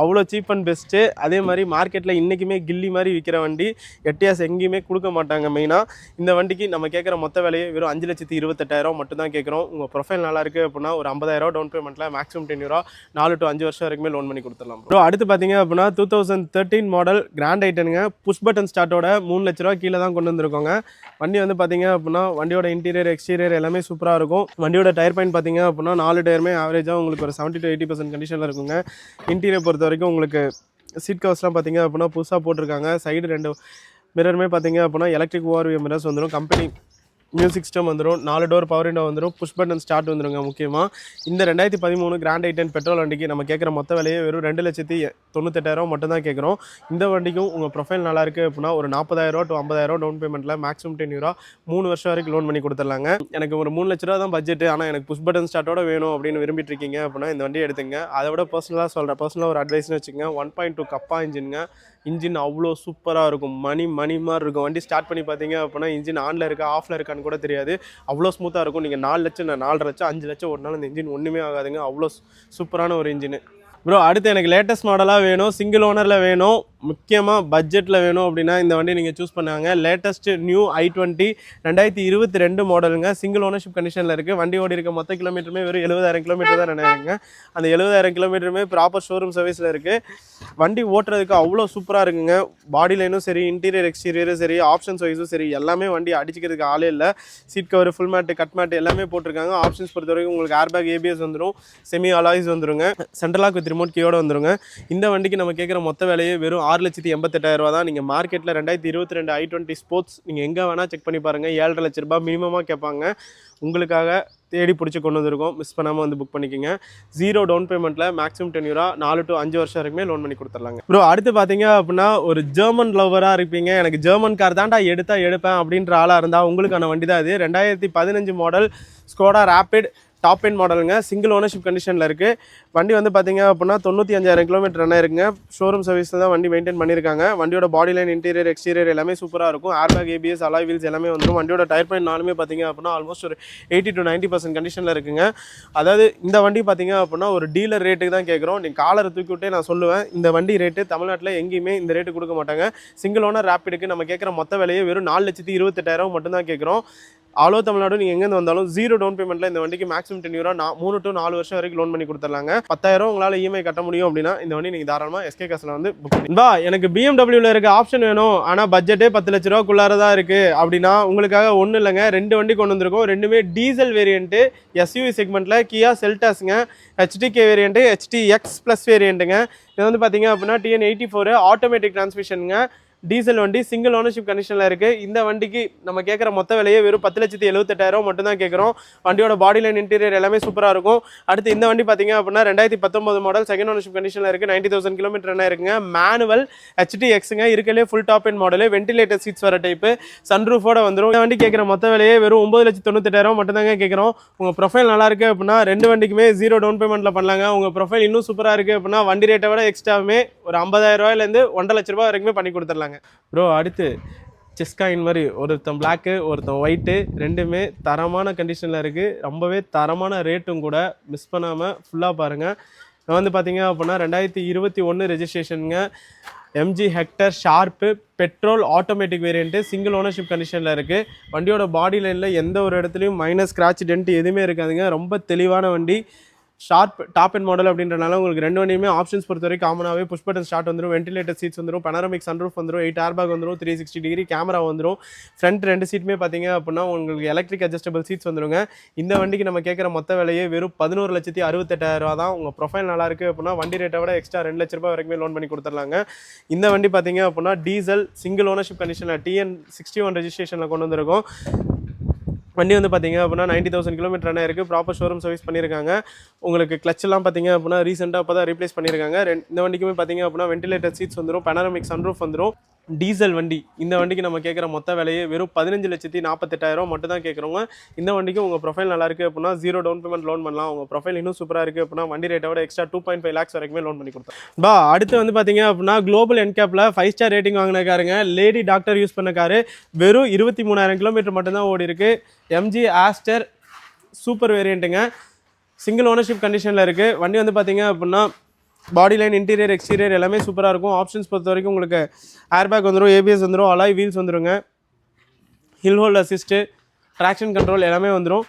அவ்வளோ சீப் அண்ட் பெஸ்ட்டு. அதே மாதிரி மார்க்கெட்டில் இன்றைக்குமே கில்லி மாதிரி விற்கிற வண்டி எட்டியாஸ் எங்கேயுமே கொடுக்க மாட்டாங்க. மெயினாக இந்த வண்டிக்கு நம்ம கேட்குற மொத்த விலையை வெறும் 5,28,000 மட்டும் தான் கேட்குறோம். உங்கள் ப்ரொஃபைல் நல்லா இருக்குது அப்படின்னா ஒரு 50,000 டவுன் பேமெண்ட்டில் மேக்ஸிமம் 10 ரூபா 4 to 5 வருஷம் வரைக்குமே லோன் பண்ணி கொடுத்துடலாம். ப்ரோ அடுத்து பார்த்தீங்க அப்படின்னா 2013 மாடல் கிராண்ட் ஐட்டனுங்க. புஷ் பட்டன் ஸ்டார்ட்டோட 3 லட்ச ரூபா கீழே தான் கொண்டு வந்திருக்கோங்க. வண்டி வந்து பார்த்தீங்க அப்படின்னா வண்டியோட இன்டீரியர், எக்ஸ்டீரியர் எல்லாமே சூப்பராக இருக்கும். வண்டியோட டயர் பாயிண்ட் பார்த்தீங்க அப்படின்னா 4 டயருமே ஆவரேஜாக உங்களுக்கு ஒரு 70 to 80% கண்டிஷனில் இருக்குங்க. இன்டீரியர் பொறுத்த வரைக்கும் உங்களுக்கு சீட் கவர்ஸ்லாம் பார்த்தீங்க அப்படின்னா புதுசாக போட்டிருக்காங்க. சைடு 2 மிரருமே பார்த்தீங்க அப்படின்னா எலக்ட்ரிக் ஓஆர்வி மிரர்ஸ் வந்துடும். கம்பெனி மியூசிக் சிஸ்டம் வந்துடும். 4 டோர் பவர் விண்டோ வந்துடும். புஷ் பட்டன் ஸ்டார்ட் வந்துடுங்க. முக்கியமாக இந்த 2013 கிராண்ட் ஐட்டன் பெட்ரோல் வண்டிக்கு நம்ம கேட்குற மொத்த விலையே வெறும் 2,98,000 மட்டும் தான் கேட்குறோம். இந்த வண்டிக்கும் உங்கள் ப்ரொஃபைல் நல்லா இருக்குது அப்படின்னா ஒரு 40,000 to 50,000 டவுன் பேமெண்ட்டில் மேக்ஸிமம் 10 ரூபா 3 வருஷம் வரைக்கும் லோன் பண்ணி கொடுத்துடலாங்க. எனக்கு ஒரு 3 லட்ச ரூபா தான் பட்ஜெட், ஆனால் எனக்கு புஷ் பட்டன் ஸ்டார்ட்டோட வேணும் அப்படின்னு விரும்பிட்டு இருக்கீங்க அப்படின்னா இந்த வண்டியை எடுத்துங்க. அதை விட பர்சனலாக சொல்கிறேன், பர்சனலாக ஒரு அட்வைஸ்னு வச்சுக்கோங்க. 1.2 கப்பா இன்ஜின் அவ்வளோ சூப்பராக இருக்கும். மணி மாதிரி இருக்கும். வண்டி ஸ்டார்ட் பண்ணி பார்த்தீங்க அப்படின்னா இன்ஜின் ஆனில் இருக்கா ஆஃபில் இருக்கான்னு கூட தெரியாது. அவ்வளோ ஸ்மூத்தாக இருக்கும். நீங்கள் 4 லட்சம் 4.5 லட்சம் 5 லட்சம் ஓட்டினாலும் இந்த இன்ஜின் ஒன்றுமே ஆகாதுங்க. அவ்வளோ சூப்பரான ஒரு இன்ஜின். ப்ரோ அடுத்து எனக்கு லேட்டஸ்ட் மாடலாக வேணும், சிங்கிள் ஓனரில் வேணும், முக்கியமாக பட்ஜெட்டில் வேணும் அப்படின்னா இந்த வண்டி நீங்கள் சூஸ் பண்ணாங்க. லேட்டஸ்ட்டு நியூ i20 2022 மாடலுங்க. சிங்கிள் ஓனர்ஷிப் கண்டிஷனில் இருக்குது. வண்டி ஓடி இருக்க மொத்த கிலோமீட்டருமே வெறும் 70,000 கிலோமீட்டர் தான் நினைக்கிறேங்க. அந்த 70,000 கிலோமீட்டருமே ப்ராப்பர் ஷோரூம் சர்வீஸில் இருக்குது. வண்டி ஓட்டுறதுக்கு அவ்வளோ சூப்பராக இருக்குங்க. பாடி லைனும் சரி, இன்டீரியர் எக்ஸ்டீரியரும் சரி, ஆப்ஷன்ஸ் வைஸும் சரி, எல்லாமே வண்டி அடிச்சிக்கிறதுக்கு ஆளே இல்லை. Seat cover, full mat, cut mat எல்லாமே போட்டிருக்காங்க. ஆப்ஷன்ஸ் பொறுத்த வரைக்கும் உங்களுக்கு ஏர் பேக், ஏபிஎஸ் வந்துடும். செமி அலாய்ஸ் வந்துருங்க. சென்ட்ரல் லாக் வித் ரிமோட் கீயோட வந்துருங்க. இந்த வண்டிக்கு நம்ம கேட்குற மொத்த விலையே வெறும் 6,88,000 தான். நீங்கள் மார்க்கெட்டில் 2022 i20 ஸ்போர்ட்ஸ் நீங்கள் எங்கே வேணால் செக் பண்ணி பாருங்கள். 7.5 லட்ச ரூபாய் மினிமமாக கேட்பாங்க. உங்களுக்காக தேடி பிடிச்சி கொண்டு வந்திருக்கோம். மிஸ் பண்ணாமல் வந்து புக் பண்ணிக்கோங்க. 0 டவுன் பேமெண்ட்டில் மேக்ஸிமம் 10 ரூபா 4 to 5 வருஷம் வரைக்குமே லோன் பண்ணி கொடுத்துடலாங்க. ப்ரோ அடுத்து பார்த்தீங்க அப்படின்னா ஒரு ஜெர்மன் லவராக இருப்பீங்க. எனக்கு ஜெர்மன் கார் தான்டா எடுப்பேன் அப்படின்ற ஆளாக இருந்தால் உங்களுக்கான வண்டி தான் அது. 2015 model Skoda Rapid top end மாடலுங்க. சிங்கிள் ஓனர்ஷிப் கண்டிஷனில் இருக்குது. வண்டி வந்து பார்த்தீங்க அப்படின்னா 95,000 கிலோமீட்டர் ரன் இருக்குங்க. ஷோரூம் சர்வீஸில் தான் வண்டி மெயின்டைன் பண்ணியிருக்காங்க. வண்டியோட பாடி லைன், இன்டீரியர், எக்ஸ்டீரியர் எல்லாமே சூப்பராக இருக்கும். ஏர் பேக், ஏபிஎஸ், அலாய் வீல்ஸ் எல்லாமே வந்துடும். வண்டியோட டயர் பாயிண்ட் நாலுமே பார்த்தீங்க அப்படின்னா ஆல்மோஸ்ட் ஒரு 80 to 90% கண்டிஷனில் இருக்குங்க. அதாவது இந்த வண்டி பார்த்தீங்க அப்படின்னா ஒரு டீலர் ரேட்டுக்கு தான் கேட்குறோம். நீங்கள் காலரை தூக்கி விட்டே நான் சொல்லுவேன், இந்த வண்டி ரேட்டு தமிழ்நாட்டில் எங்கேயுமே இந்த ரேட்டு கொடுக்க மாட்டாங்க. சிங்கிள் ஓனர் ரேப்பிடுக்கு நம்ம கேட்குற மொத்த விலையே வெறும் 4,28,000 மட்டும் தான் கேட்குறோம். ஆலோ தமிழ்நாடு நீங்கள் எங்கேருந்து வந்தாலும் 0 டவுன் பேமெண்ட்டில் இந்த வண்டிக்கு மேக்ஸிமம் 10 ரூபா 3 to 4 வருஷம் வரைக்கும் லோன் பண்ணி கொடுத்துடலாங்க. 10,000 உங்களால் இஎம்ஐ கட்ட முடியும் அப்படின்னா இந்த வண்டி நீங்கள் தாராளமாக எஸ்கே காசில் வந்து புக் பண்ணி எனக்கு பிஎம்டபிள்யூவில் இருக்க ஆப்ஷன் வேணும், ஆனால் பட்ஜெட்டே 10 லட்ச ரூபாக்குள்ளார தான் இருக்குது அப்படின்னா உங்களுக்காக ஒன்றும் இல்லைங்க. 2 வண்டி கொண்டு வந்திருக்கோம். ரெண்டுமே டீசல் வேரியண்ட்டு, எஸ்யூவி செக்மெண்ட்டில் கியா செல்டாஸுங்க. ஹெச்டிகே வேரியண்ட்டு, HTX ப்ளஸ் வேரியண்ட்டுங்க. இது வந்து பார்த்தீங்க அப்படின்னா TN84 ஆட்டோமேட்டிக் டிரான்ஸ்மிஷனுங்க. டீசல் வண்டி, சிங்கிள் ஓனர்ஷிப் கண்டிஷனில் இருக்குது. இந்த வண்டிக்கு நம்ம கேட்குற மொத்த விலையே வெறும் 10,78,000 மட்டும் தான் கேட்குறோம். வண்டியோட பாடி லைன், இன்டீரியர் எல்லாமே சூப்பராக இருக்கும். அடுத்து இந்த வண்டி பார்த்தீங்க அப்படின்னா 2019 மாடல் செகண்ட் ஓனர்ஷிப் கண்டிஷனில் இருக்குது. 90,000 கிலோமீட்டர் என்ன இருக்குங்க. மேனுவல் HTXங்க. இருக்கலே full top end model, ventilator seats வர டைப்பு, சன்ரூஃபோட வந்துடும். இந்த வண்டி கேட்குற மொத்த விலையே வெறும் 9,98,000 மட்டும் தாங்க கேட்குறோம். உங்கள் ப்ரொஃபைல் நல்லா இருக்குது அப்படின்னா 2 வண்டிக்குமே 0 டவுன் பேமெண்ட்டில் பண்ணலாங்க. உங்கள் ப்ரொஃபைல் இன்னும் சூப்பராக இருக்குது அப்படின்னா வண்டி ரேட்டை விட எக்ஸ்ட்ராவுமே ஒரு 50,000 ரூபாயிலேருந்து 1.5 லட்ச ரூபா வரைக்குமே பண்ணி கொடுத்துடலாங்க. ப்ரோ அடுத்து செஸ்காயின் மாதிரி ஒருத்தன் பிளாக்கு, ஒருத்தன் ஒயிட்டு, ரெண்டுமே தரமான கண்டிஷனில் இருக்குது. ரொம்பவே தரமான ரேட்டும் கூட. மிஸ் பண்ணாமல் ஃபுல்லாக பாருங்கள். வந்து பார்த்தீங்க அப்படின்னா 2021 ரெஜிஸ்ட்ரேஷனுங்க. MG Hector sharp petrol automatic variant, single ownership கண்டிஷனில் இருக்குது. வண்டியோட பாடி லைனில் எந்த ஒரு இடத்துலையும் மைனஸ் ஸ்க்ராட்ச் டென்ட் எதுவுமே இருக்காதுங்க. ரொம்ப தெளிவான வண்டி. ஷார்ப் டாப் அண்ட் மாடல் அப்படின்றனால உங்களுக்கு ரெண்டு வண்டியுமே ஆப்ஷன்ஸ் பொறுத்த வரைக்கும் காமனாகவே புஷ் பட்டன் ஸ்டார்ட் வந்துடும், வென்டிலேட்டர் சீட்ஸ் வந்துடும், பனரமிக் சன்ரூஃப் வந்துடும், 8 ஏர் பேக் வந்துடும், 360 டிகிரி கேமரா வந்துடும். ஃப்ரண்ட் ரெண்டு சீட்டுமே பார்த்தீங்க அப்படின்னா உங்களுக்கு எலக்ட்ரிக் அட்ஜஸ்டபிள் சீட்ஸ் வந்துடுங்க. இந்த வண்டிக்கு நம்ம கேட்குற மொத்த விலையே வெறும் 11,68,000 தான். உங்கள் ப்ரொஃபைல் நல்லா இருக்குது அப்படின்னா வண்டி ரேட்டை விட எக்ஸ்ட்ரா 2 லட்ச ரூபாய் வரைக்குமே லோன் பண்ணி கொடுத்துடலாங்க. இந்த வண்டி பார்த்தீங்க அப்படின்னா டீசல் சிங்கிள் ஓனர்ஷிப் கண்டிஷனில் TN61 ரெஜிஸ்ட்ரேஷனில் கொண்டு வந்திருக்கோம். வண்டி வந்து பார்த்தீங்க அப்படின்னா 90,000 கிலோமீட்டர் ரன் ஆயிருக்கு. ப்ராப்பர் ஷோரூம் சர்வீஸ் பண்ணியிருக்காங்க. உங்களுக்கு கிளச்செல்லாம் பார்த்தீங்க அப்படின்னா ரீசெண்டாக இப்போ தான் ரீப்ளேஸ் பண்ணியிருக்காங்க. இந்த வண்டிக்குமே பார்த்தீங்க அப்படின்னா வென்டிலேட்டர் சீட்ஸ் வந்துடும், பனரமிக் சன்ரூஃப் வந்துடும். டீசல் வண்டி. இந்த வண்டிக்கு நம்ம கேட்குற மொத்த விலையே வெறும் 15,48,000 மட்டும் தான் கேட்குறோங்க. இந்த வண்டிக்கு உங்கள் ப்ரொஃபைல் நல்லா இருக்குது அப்படின்னா 0 டவுன் பேமெண்ட் லோன் பண்ணலாம். உங்கள் ப்ரொஃபைல் இன்னும் சூப்பராக இருக்குது அப்படின்னா வண்டி ரேட்டை விட எக்ஸ்ட்ரா 2.5 lakhs வரைக்குமே லோன் பண்ணி கொடுத்தோம். அடுத்து வந்து பார்த்தீங்க அப்படின்னா குளோபல் என்கேப்பில் 5 ஸ்டார் ரேட்டிங் வாங்கின காருங்க. லேடி டாக்டர் யூஸ் பண்ண காரு. வெறும் 23,000 கிலோமீட்டர் மட்டும்தான் ஓடி இருக்கு. எம்ஜி ஆஸ்டர் சூப்பர் வேரியண்ட்டுங்க. சிங்கிள் ஓனர்ஷிப் கண்டிஷனில் இருக்குது. வண்டி வந்து பார்த்தீங்க அப்படின்னா பாடி லைன் இன்டீரியர் எக்ஸ்டீரியர் எல்லாமே சூப்பராக இருக்கும். ஆப்ஷன்ஸ் பொறுத்த வரைக்கும் உங்களுக்கு ஏர் பேக் வந்துடும், ABS வந்துடும், அலாய் வீல்ஸ் வந்துடுங்க, hill hold assist, traction control எல்லாமே வந்துடும்.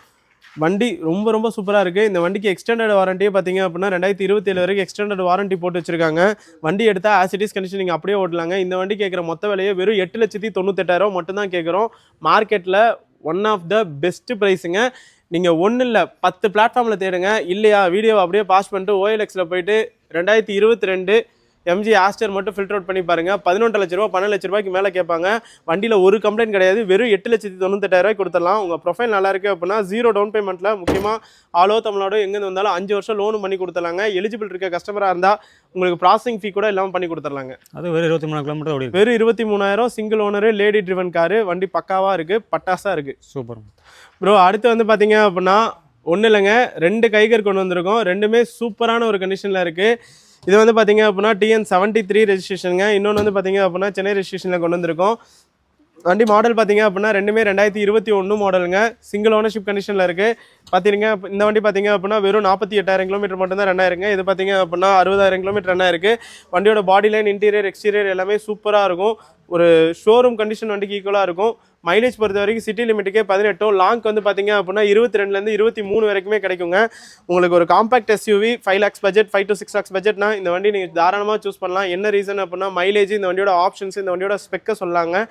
வண்டி ரொம்ப ரொம்ப சூப்பராக இருக்குது. இந்த வண்டிக்கு எக்ஸ்டெண்டட் வாரண்டியே பார்த்தீங்க அப்படின்னா 2027 வரைக்கும் எக்ஸ்டெண்டட் வாரண்டி போட்டு வச்சிருக்காங்க. வண்டி எடுத்தால் ஆசிட்டிஸ் கண்டிஷன் நீங்கள் அப்படியே ஓட்டலாங்க. இந்த வண்டி கேட்குற மொத்த விலையை வெறும் 8,98,000 மட்டும் தான் கேட்குறோம். மார்க்கெட்டில் ஒன் ஆஃப் த பெஸ்ட்டு ப்ரைஸுங்க. நீங்கள் ஒன்றும் இல்லை 10 பிளாட்ஃபார்மில் தேடுங்க. இல்லையா வீடியோவை அப்படியே பாஸ் பண்ணிட்டு OLXில் போயிட்டு 2022 எம்ஜி ஆஸ்டர் மட்டும் ஃபில்டர் அவுட் பண்ணி பாருங்கள். 11 லட்ச ரூபா 12 லட்ச ரூபாய்க்கு மேலே கேட்பாங்க. வண்டியில் ஒரு கம்ப்ளைண்ட் கிடையாது. வெறும் 8,98,000 கொடுத்துடலாம். உங்கள் ப்ரொஃபைல் நல்லா இருக்குது அப்படின்னா 0 டவுன் பேமெண்ட்டில் முக்கியமாக ஆல் ஓவர் தமிழ்நாடு எங்கேருந்து வந்தாலும் 5 வருஷம் லோனும் பண்ணி கொடுத்துடலாங்க. எலிஜிபிள் இருக்க கஸ்டமராக இருந்தால் உங்களுக்கு ப்ராசஸிங் ஃபீ கூட இல்லாமல் பண்ணி கொடுத்துடலாங்க. அது வெறும் 23 கிலோமீட்டர் ஓடி. வெறும் 23,000 single owner lady driven car. வண்டி பக்காவாக இருக்குது, பட்டாசாக இருக்குது. Super bro. அடுத்து வந்து பார்த்தீங்க அப்படின்னா ஒன்றும் இல்லைங்க, 2 கைகர் கொண்டு வந்திருக்கோம். ரெண்டுமே சூப்பரான ஒரு கண்டிஷனில் இருக்குது. இது வந்து பார்த்தீங்க அப்படின்னா TN73 ரெஜிஸ்ட்ரேஷனுங்க. இன்னொன்று வந்து பார்த்தீங்க அப்படின்னா சென்னை ரெஜிஸ்ட்ரேஷனில் கொண்டு வந்திருக்கோம். வண்டி மாடல் பார்த்தீங்க அப்படின்னா ரெண்டுமே 2021 மாடலுங்க. சிங்கிள் ஓனர்ஷிப் கண்டிஷனில் இருக்குது. பார்த்தீங்க இந்த வண்டி பார்த்தீங்க அப்படின்னா வெறும் 48,000 கிலோமீட்டர் மட்டும் தான் ரன் ஆயிருங்க. இது பார்த்தீங்க அப்படின்னா 60,000 கிலோமீட்டர் ரன் ஆயிருக்கு. வண்டியோட பாடி லைன் இன்டீரியர் எக்ஸ்டீரியர் எல்லாமே சூப்பராக இருக்கும். ஒரு ஷோரூம் கண்டிஷன் வண்டிக்கு ஈக்குவலாக இருக்கும். மைலேஜ் பொறுத்த வரைக்கும் சிட்டி லிமிட்டுக்கே 18, லாங்க் வந்து பார்த்தீங்க அப்படின்னா 22லேருந்து 23 வரைக்குமே கிடைக்குங்க. உங்களுக்கு ஒரு compact SUV 5 lakhs budget 5 to 6 lakhs பட்ஜெட்னா இந்த வண்டி நீங்கள் தாராளமாக சூஸ் பண்ணலாம். என்ன ரீசன் அப்படின்னா மைலேஜ், இந்த வண்டியோட ஆப்ஷன்ஸ், இந்த வண்டியோட ஸ்பெக்கை சொல்லாங்க.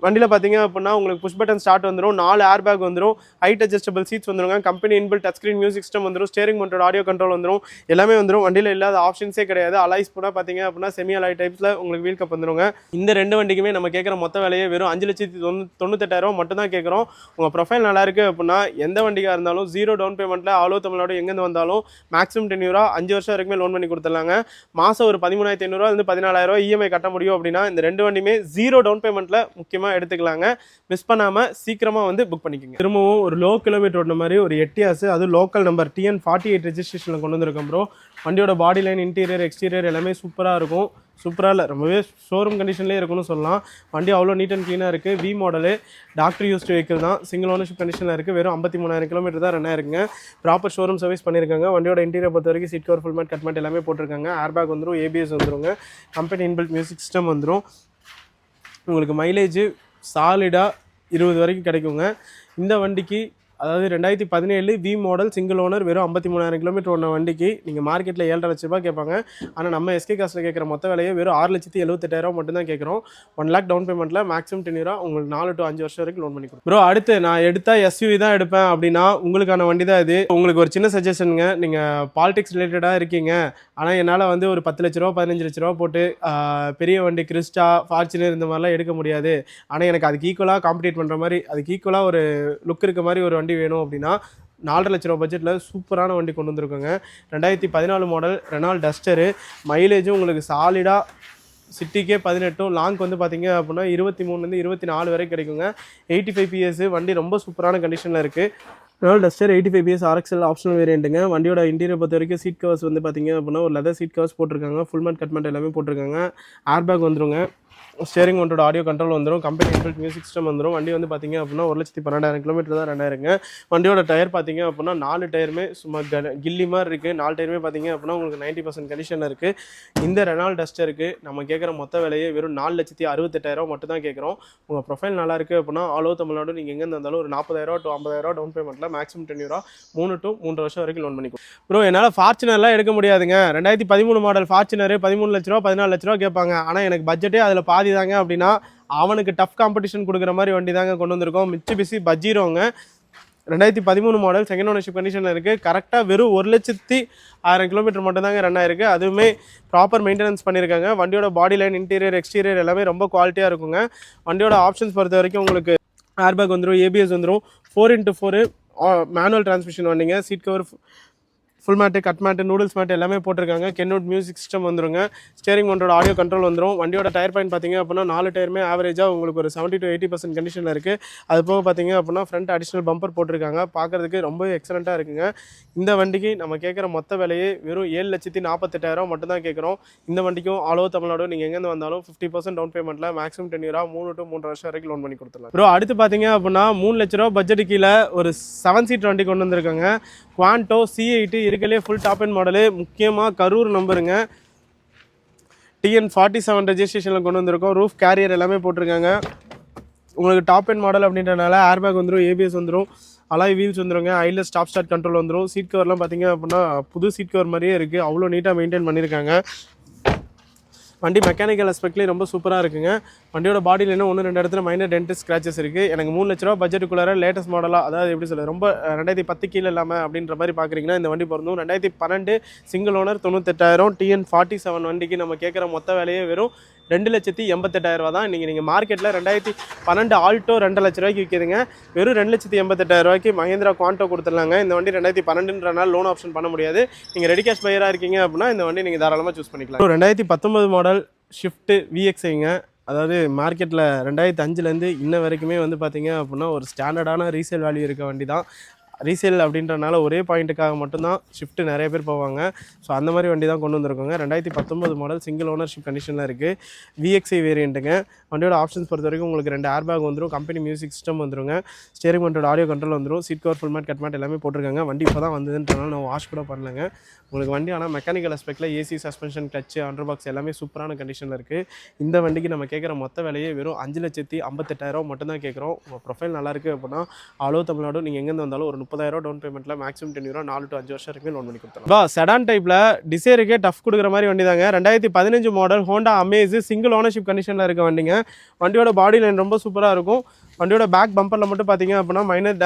வண்டியில் பார்த்தீங்க அப்படின்னா உங்களுக்கு புஷ் பட்டன் ஸ்டார்ட் வந்துடும், 4 ஏர் பேக் வந்துடும், ஹைட் அட்ஜஸ்டபிள் சீட்ஸ் வந்துருங்க, company inbuilt touch screen music system வந்துடும், ஸ்டேரிங் மவுண்டட் ஆடியோ கண்ட்ரோல் வந்துடும், எல்லாமே வந்துடும். வண்டியில் இல்லாத ஆப்ஷன்ஸே கிடையாது. அலாய்ஸ் கூட பார்த்தீங்க அப்படின்னா செமி அலாய் டைப்ஸில் உங்களுக்கு வீல் கப் வந்துருங்க. இந்த 2 வண்டிக்குமே நம்ம கேட்குற மொத்த விலையே வெறும் 5,98,000 மட்டும் தான் கேட்குறோம். உங்கள் ப்ரொஃபைல் நல்லா இருக்குது அப்படின்னா எந்த வண்டிக்காக இருந்தாலும் 0 டவுன் பேமெண்ட்டில் ஆல் ஓவர் தமிழ்நாடு எங்கேருந்து வந்தாலும் மேக்ஸிமம் 10 ரூபா 5 வருஷம் வரைக்குமே லோன் பண்ணி கொடுத்துடலாங்க. மாதம் ஒரு 13,500 14,000 EMI கட்ட முடியும் அப்படின்னா இந்த 2 வண்டியுமே 0 டவுன் பேமெண்ட்டில் முக்கியமாக எடுத்துக்கலாங்க. மிஸ் பண்ணாமல் சீக்கிரமாக வந்து புக் பண்ணிக்கோங்க. திரும்பவும் ஒரு லோ கிலோமீட்டர் ஓடின மாதிரி ஒரு எட்டியாஸ், அது லோக்கல் நம்பர் TN48 ரெஜிஸ்ட்ரேஷனில் கொண்டு வந்திருக்கோம் ப்ரோ. வண்டியோட பாடி லைன் இன்டீரியர் எக்ஸ்டீரியர் எல்லாமே சூப்பராக இருக்கும். சூப்பராக இல்லை, ரொம்பவே ஷோரூம் கண்டிஷன்லேயே இருக்குன்னு சொல்லலாம். வண்டி அவ்வளோ நீட் அண்ட் க்ளீனாக இருக்குது. V model, doctor used vehicle தான், சிங்கிள் ஓனர்ஷிப் கண்டிஷனில் இருக்குது. வெறும் 53,000 கிலோமீட்டர் தான் ரன் ஆயிருக்குங்க. ப்ராப்பர் ஷோரூம் சர்வீஸ் பண்ணியிருக்காங்க. வண்டியோட இன்டீரியர் பொறுத்த வரைக்கும் seat cover full mat cut mat எல்லாமே போட்டிருக்காங்க. ஏர் பேக் வந்துடும், ABS வந்துருங்க, கம்பெனி இன்பில்ட் மியூசிக் சிஸ்டம் வந்துடும். உங்களுக்கு மைலேஜ் சாலிடாக 20 வரைக்கும் கிடைக்குங்க. இந்த வண்டிக்கு அதாவது 2017 V மாடல் சிங்கிள் ஓனர் வெறும் 53,000 கிலோமீட்டர் ஓடின வண்டிக்கு நீங்கள் மார்க்கெட்டில் 7.5 லட்ச ரூபாய் கேட்பாங்க. ஆனால் நம்ம SK காஸ்ட்டில் கேட்குற மொத்த விலையை வெறும் 6,78,000 மட்டும் தான் கேட்குறோம். 1 lakh டவுன் பேமெண்ட்டில் மேக்ஸிமம் 10 ரூபா உங்களுக்கு 4 to 5 வருஷம் வரைக்கும் லோன் பண்ணி கொடுக்கும். ப்ரோ அடுத்து நான் எடுத்தால் SUV தான் எடுப்பேன் அப்படின்னா உங்களுக்கான வண்டி தான் இது. உங்களுக்கு ஒரு சின்ன சஜஷனுங்க, நீங்கள் பாலிடிக்ஸ் ரிலேட்டடாக இருக்கீங்க, ஆனால் என்னால் வந்து ஒரு 10 லட்ச ரூபா 15 லட்ச ரூபா போட்டு பெரிய வண்டி கிறிஸ்டா ஃபார்ச்சுனர் இந்த மாதிரிலாம் எடுக்க முடியாது, ஆனால் எனக்கு அதுக்கு ஈக்குவலாக காம்படிட் பண்ணுற மாதிரி அதுக்கு ஈக்குவலாக ஒரு லுக் இருக்க மாதிரி ஒரு வண்டி வேணும் அப்படின்னா 4.5 லட்ச ரூபா பட்ஜெட்டில் சூப்பரான வண்டி கொண்டு வந்திருக்கோங்க. 2014 மாடல் ரெனால்ட் டஸ்டரு. மைலேஜும் உங்களுக்கு சாலிடாக சிட்டிக்கே 18, லாங் வந்து பார்த்தீங்க அப்படின்னா 23லேருந்து 24 வரை கிடைக்குங்க. 85 PS வண்டி ரொம்ப சூப்பரான கண்டிஷனில் இருக்குது. Renault Duster 85 PS RXL optional வேரியண்ட்டுங்க. வண்டியோட இன்டீரியர் பொறுத்த வரைக்கும் சீட் கவர்ஸ் வந்து பார்த்தீங்க அப்படின்னா ஒரு லெதர் சீட் கவர்ஸ் போட்டிருக்காங்க, ஃபுல் மேட் கட் மேட் எல்லாமே போட்டிருக்காங்க. ஏர் பேக் வந்துருங்க. ஸ்டேரிங் மவுண்டோட ஆடியோ கண்ட்ரோல் வந்துடும், கம்பெனி இன்பில்ட் மியூசிக் சிஸ்டம் வந்துடும். வண்டி வந்து பார்த்தீங்க அப்படின்னா 1,12,000 கிலோமீட்டர் தான் ரன் ஆயிருங்க. வண்டியோட டயர் பார்த்தீங்க அப்படின்னா 4 டயருமே சும்மா கில்லி மாதிரி இருக்குது. 4 டயருமே பார்த்தீங்க அப்படின்னா உங்களுக்கு 90% கண்டிஷனில் இருக்குது. இந்த ரெனால்ட் டஸ்டருக்கு நம்ம கேட்குற மொத்த விலையே வெறும் 4,68,000 மட்டும் தான் கேட்குறோம். உங்கள் ப்ரொஃபைல் நல்லா இருக்குது அப்படின்னா ஆல் ஓவர் தமிழ்நாடு நீங்கள் எங்கே இருந்தாலும் ஒரு 40,000 to 50,000 டவுன் பேமெண்ட்டில் மேக்ஸிமம் 10 ரூபா 3 to 3 வருஷம் வரைக்கும் லோன் பண்ணிக்கும். ப்ரோ என்னால் ஃபார்ச்சுனர்லாம் எடுக்க முடியாதுங்க. 2013 மாடல் ஃபார்ச்சுனர் 13 லட்ச ரூபா 14 லட்ச ரூபா கேட்பாங்க. ஆனால் எனக்கு பட்ஜெட்டே அதில் பாதி தாங்க அப்படின்னா அவனுக்கு டஃப் காம்படிஷன் கொடுக்குற மாதிரி வண்டி தாங்க கொண்டு வந்திருக்கோம். மிட்சுபிஷி பஜீரோங்க, 2013 மாடல், செகண்ட் ஓனர்ஷிப் கண்டிஷனில் இருக்குது. கரெக்டாக வெறும் 1,10,000 கிலோமீட்டர் மட்டும் தாங்க ரன் ஆயிருக்கு. அதுவுமே ப்ராப்பர் மெயின்டெனன்ஸ் பண்ணியிருக்காங்க. வண்டியோட பாடி லைன், இன்டீரியர், எக்ஸ்டீரியர் எல்லாமே ரொம்ப குவாலிட்டியாக இருக்குங்க. வண்டியோட ஆப்ஷன்ஸ் பொறுத்த வரைக்கும் உங்களுக்கு ஏர்பேக் வந்துடும், ஏபிஎஸ் வந்துடும், 4x4 மேனுவல் டிரான்ஸ்மிஷன் வண்டிங்க. Seat cover full mat, cut mat, noodles mat எல்லாமே போட்டிருக்காங்க. கென்வுட் மியூசிக் சிஸ்டம் வந்துருங்க. ஸ்டேரிங் மவுண்டோட ஆடியோ கண்ட்ரோல் வந்துடும். வண்டியோட டயர் பாயிண்ட் பார்த்தீங்க அப்படின்னா 4 டயருமே ஆவரேஜாக உங்களுக்கு ஒரு 70 to 80% கண்டிஷனில் இருக்குது. அது போக பார்த்தீங்க அப்படின்னா ஃப்ரண்ட் அடிஷ்னல் பம்பர் போட்டிருக்காங்க. பார்க்குறதுக்கு ரொம்ப எக்ஸலண்ட்டாக இருக்குங்க. இந்த வண்டிக்கு நம்ம கேட்குற மொத்த விலையே வெறும் 7,48,000 மட்டும் தான் கேட்குறோம். இந்த வண்டிக்கும் ஆல் ஓவர் தமிழ்நாடு நீங்கள் எங்கேருந்து வந்தாலும் 50% டவுன் பேமெண்ட்டில் மேக்ஸிமம் 10 ரூபா 3 to 3 வருஷம் வரைக்கும் லோன் பண்ணி கொடுத்துடலாம். ப்ரோ அடுத்து பார்த்தீங்க அப்படின்னா 3 லட்ச ரூபா பட்ஜெட் கீழே ஒரு 7 சீட் வண்டி கொண்டு வந்திருக்காங்க. குவாண்டோ C8 இருக்கலே ஃபுல் டாப் அண்ட் மாடலு, முக்கியமாக கரூர் நம்பருங்க. TN 47 ரெஜிஸ்ட்ரேஷனில் கொண்டு வந்திருக்கோம். ரூஃப் கேரியர் எல்லாமே போட்டிருக்காங்க. உங்களுக்கு டாப் அண்ட் மாடல் அப்படின்றனால ஏர்பேக் வந்துடும், ஏபிஎஸ் வந்துடும், அலாய் வீல்ஸ் வந்துருங்க, ஐலஸ் ஸ்டாப் ஸ்டார்ட் கண்ட்ரோல் வந்துடும். சீட் கவர்லாம் பார்த்தீங்க அப்படின்னா புது சீட் கவர் மாதிரியே இருக்குது. அவ்வளோ நீட்டாக மெயின்டைன் பண்ணியிருக்காங்க. வண்டி மெக்கானிக்கல் அஸ்பெக்ட்லேயும் ரொம்ப சூப்பராக இருக்குங்க. வண்டியோட பாடியில் இன்னும் 1-2 இடத்துல மைனர் டென்ட் ஸ்க்ராச்சஸ் இருக்குது. எனக்கு 3 லட்ச ரூபா பட்ஜெட்டுக்குள்ளார லேட்டஸ்ட் மாடலாக, அதாவது எப்படி சொல்ல, ரொம்ப 2010 கீழே இல்லாமல் அப்படின்ற மாதிரி பார்க்குறீங்கன்னா இந்த வண்டி பிறந்தும் 2012 சிங்கிள் ஓனர் 98,000 TN 47 வண்டிக்கு நம்ம கேட்குற மொத்த விலையே வெறும் 2,88,000 தான். நீங்கள் மார்க்கெட்டில் 2012 ஆல்டோ 2 லட்ச ரூபாய்க்கு விற்கிதுங்க. வெறும் 2,88,000 ரூபாய்க்கு மஹேந்திரா குவாண்டோ கொடுத்துடலாங்க. இந்த வண்டி 2012ன்றனால லோன் ஆப்ஷன் பண்ண முடியாது. நீங்கள் ரெடி கேஷ் பையராக இருக்கீங்க அப்படின்னா இந்த வண்டி நீங்கள் தாராளமாக சூஸ் பண்ணிக்கலாம். 2019 மாடல் ஷிஃப்ட் VXஐங்க. அதாவது மார்க்கெட்டில் 2005லேருந்து இன்ன வரைக்குமே வந்து பார்த்தீங்க அப்படின்னா ஒரு ஸ்டாண்டர்டான ரீசேல் வேல்யூ இருக்க வண்டி தான். ரீசேல் அப்படின்றனால ஒரே பாயிண்ட்டுக்காக மட்டும்தான் ஷிஃப்ட்டு நிறைய பேர் போவாங்க. ஸோ அந்த மாதிரி வண்டி தான் கொண்டு வந்திருக்கோங்க. 2019 மாடல் சிங்கிள் ஓனர்ஷிப் கண்டிஷனில் இருக்குது. VXஐ வேரியண்ட்டுங்க. வண்டியோட ஆப்ஷன்ஸ் பொறுத்த வரைக்கும் உங்களுக்கு 2 ஏர்பேக் வந்துடும், கம்பெனி மியூசிக் சிஸ்டம் வந்துருங்க, ஸ்டேரிங் மவுண்டோட ஆடியோ கண்ட்ரோல் வந்துடும், seat cover full mat cut mat எல்லாமே போட்டிருக்காங்க. வண்டி இப்போ தான் வந்ததுன்றனால நான் வாஷ் கூட பண்ணலங்க. உங்களுக்கு வண்டி ஆனால் மெக்கானிக்கல் அஸ்பெக்டில் AC, suspension, clutch, under box எல்லாமே சூப்பரான கண்டிஷனில் இருக்குது. இந்த வண்டிக்கு நம்ம கேட்குற மொத்த விலையே வெறும் 5,58,000 மட்டும் தான் கேட்குறோம். உங்கள் ப்ரொஃபைல் நல்லா இருக்குது அப்படின்னா ஆல் ஓவர் தமிழ்நாடு நீங்கள் எங்கேருந்து வந்தாலும் ஒரு 30,000 டவுன் பேமெண்ட்டில் மேக்ஸிமம் 10 ரூபா 4 to 5 வருஷம் வரைக்கும் லோன் பண்ணி கொடுத்துருவோம். செடான் டைப்பில் டிசைருக்கே டஃப் கொடுக்குற மாதிரி வண்டி தாங்க. 2015 model Honda Amaze single ownership கண்டிஷனில் இருக்க வண்டிங்க. வண்டியோட பாடி லைன் ரொம்ப சூப்பராக இருக்கும். வண்டியோட பேக் பம்பரில் மட்டும் பார்த்தீங்க அப்படின்னா மைனர்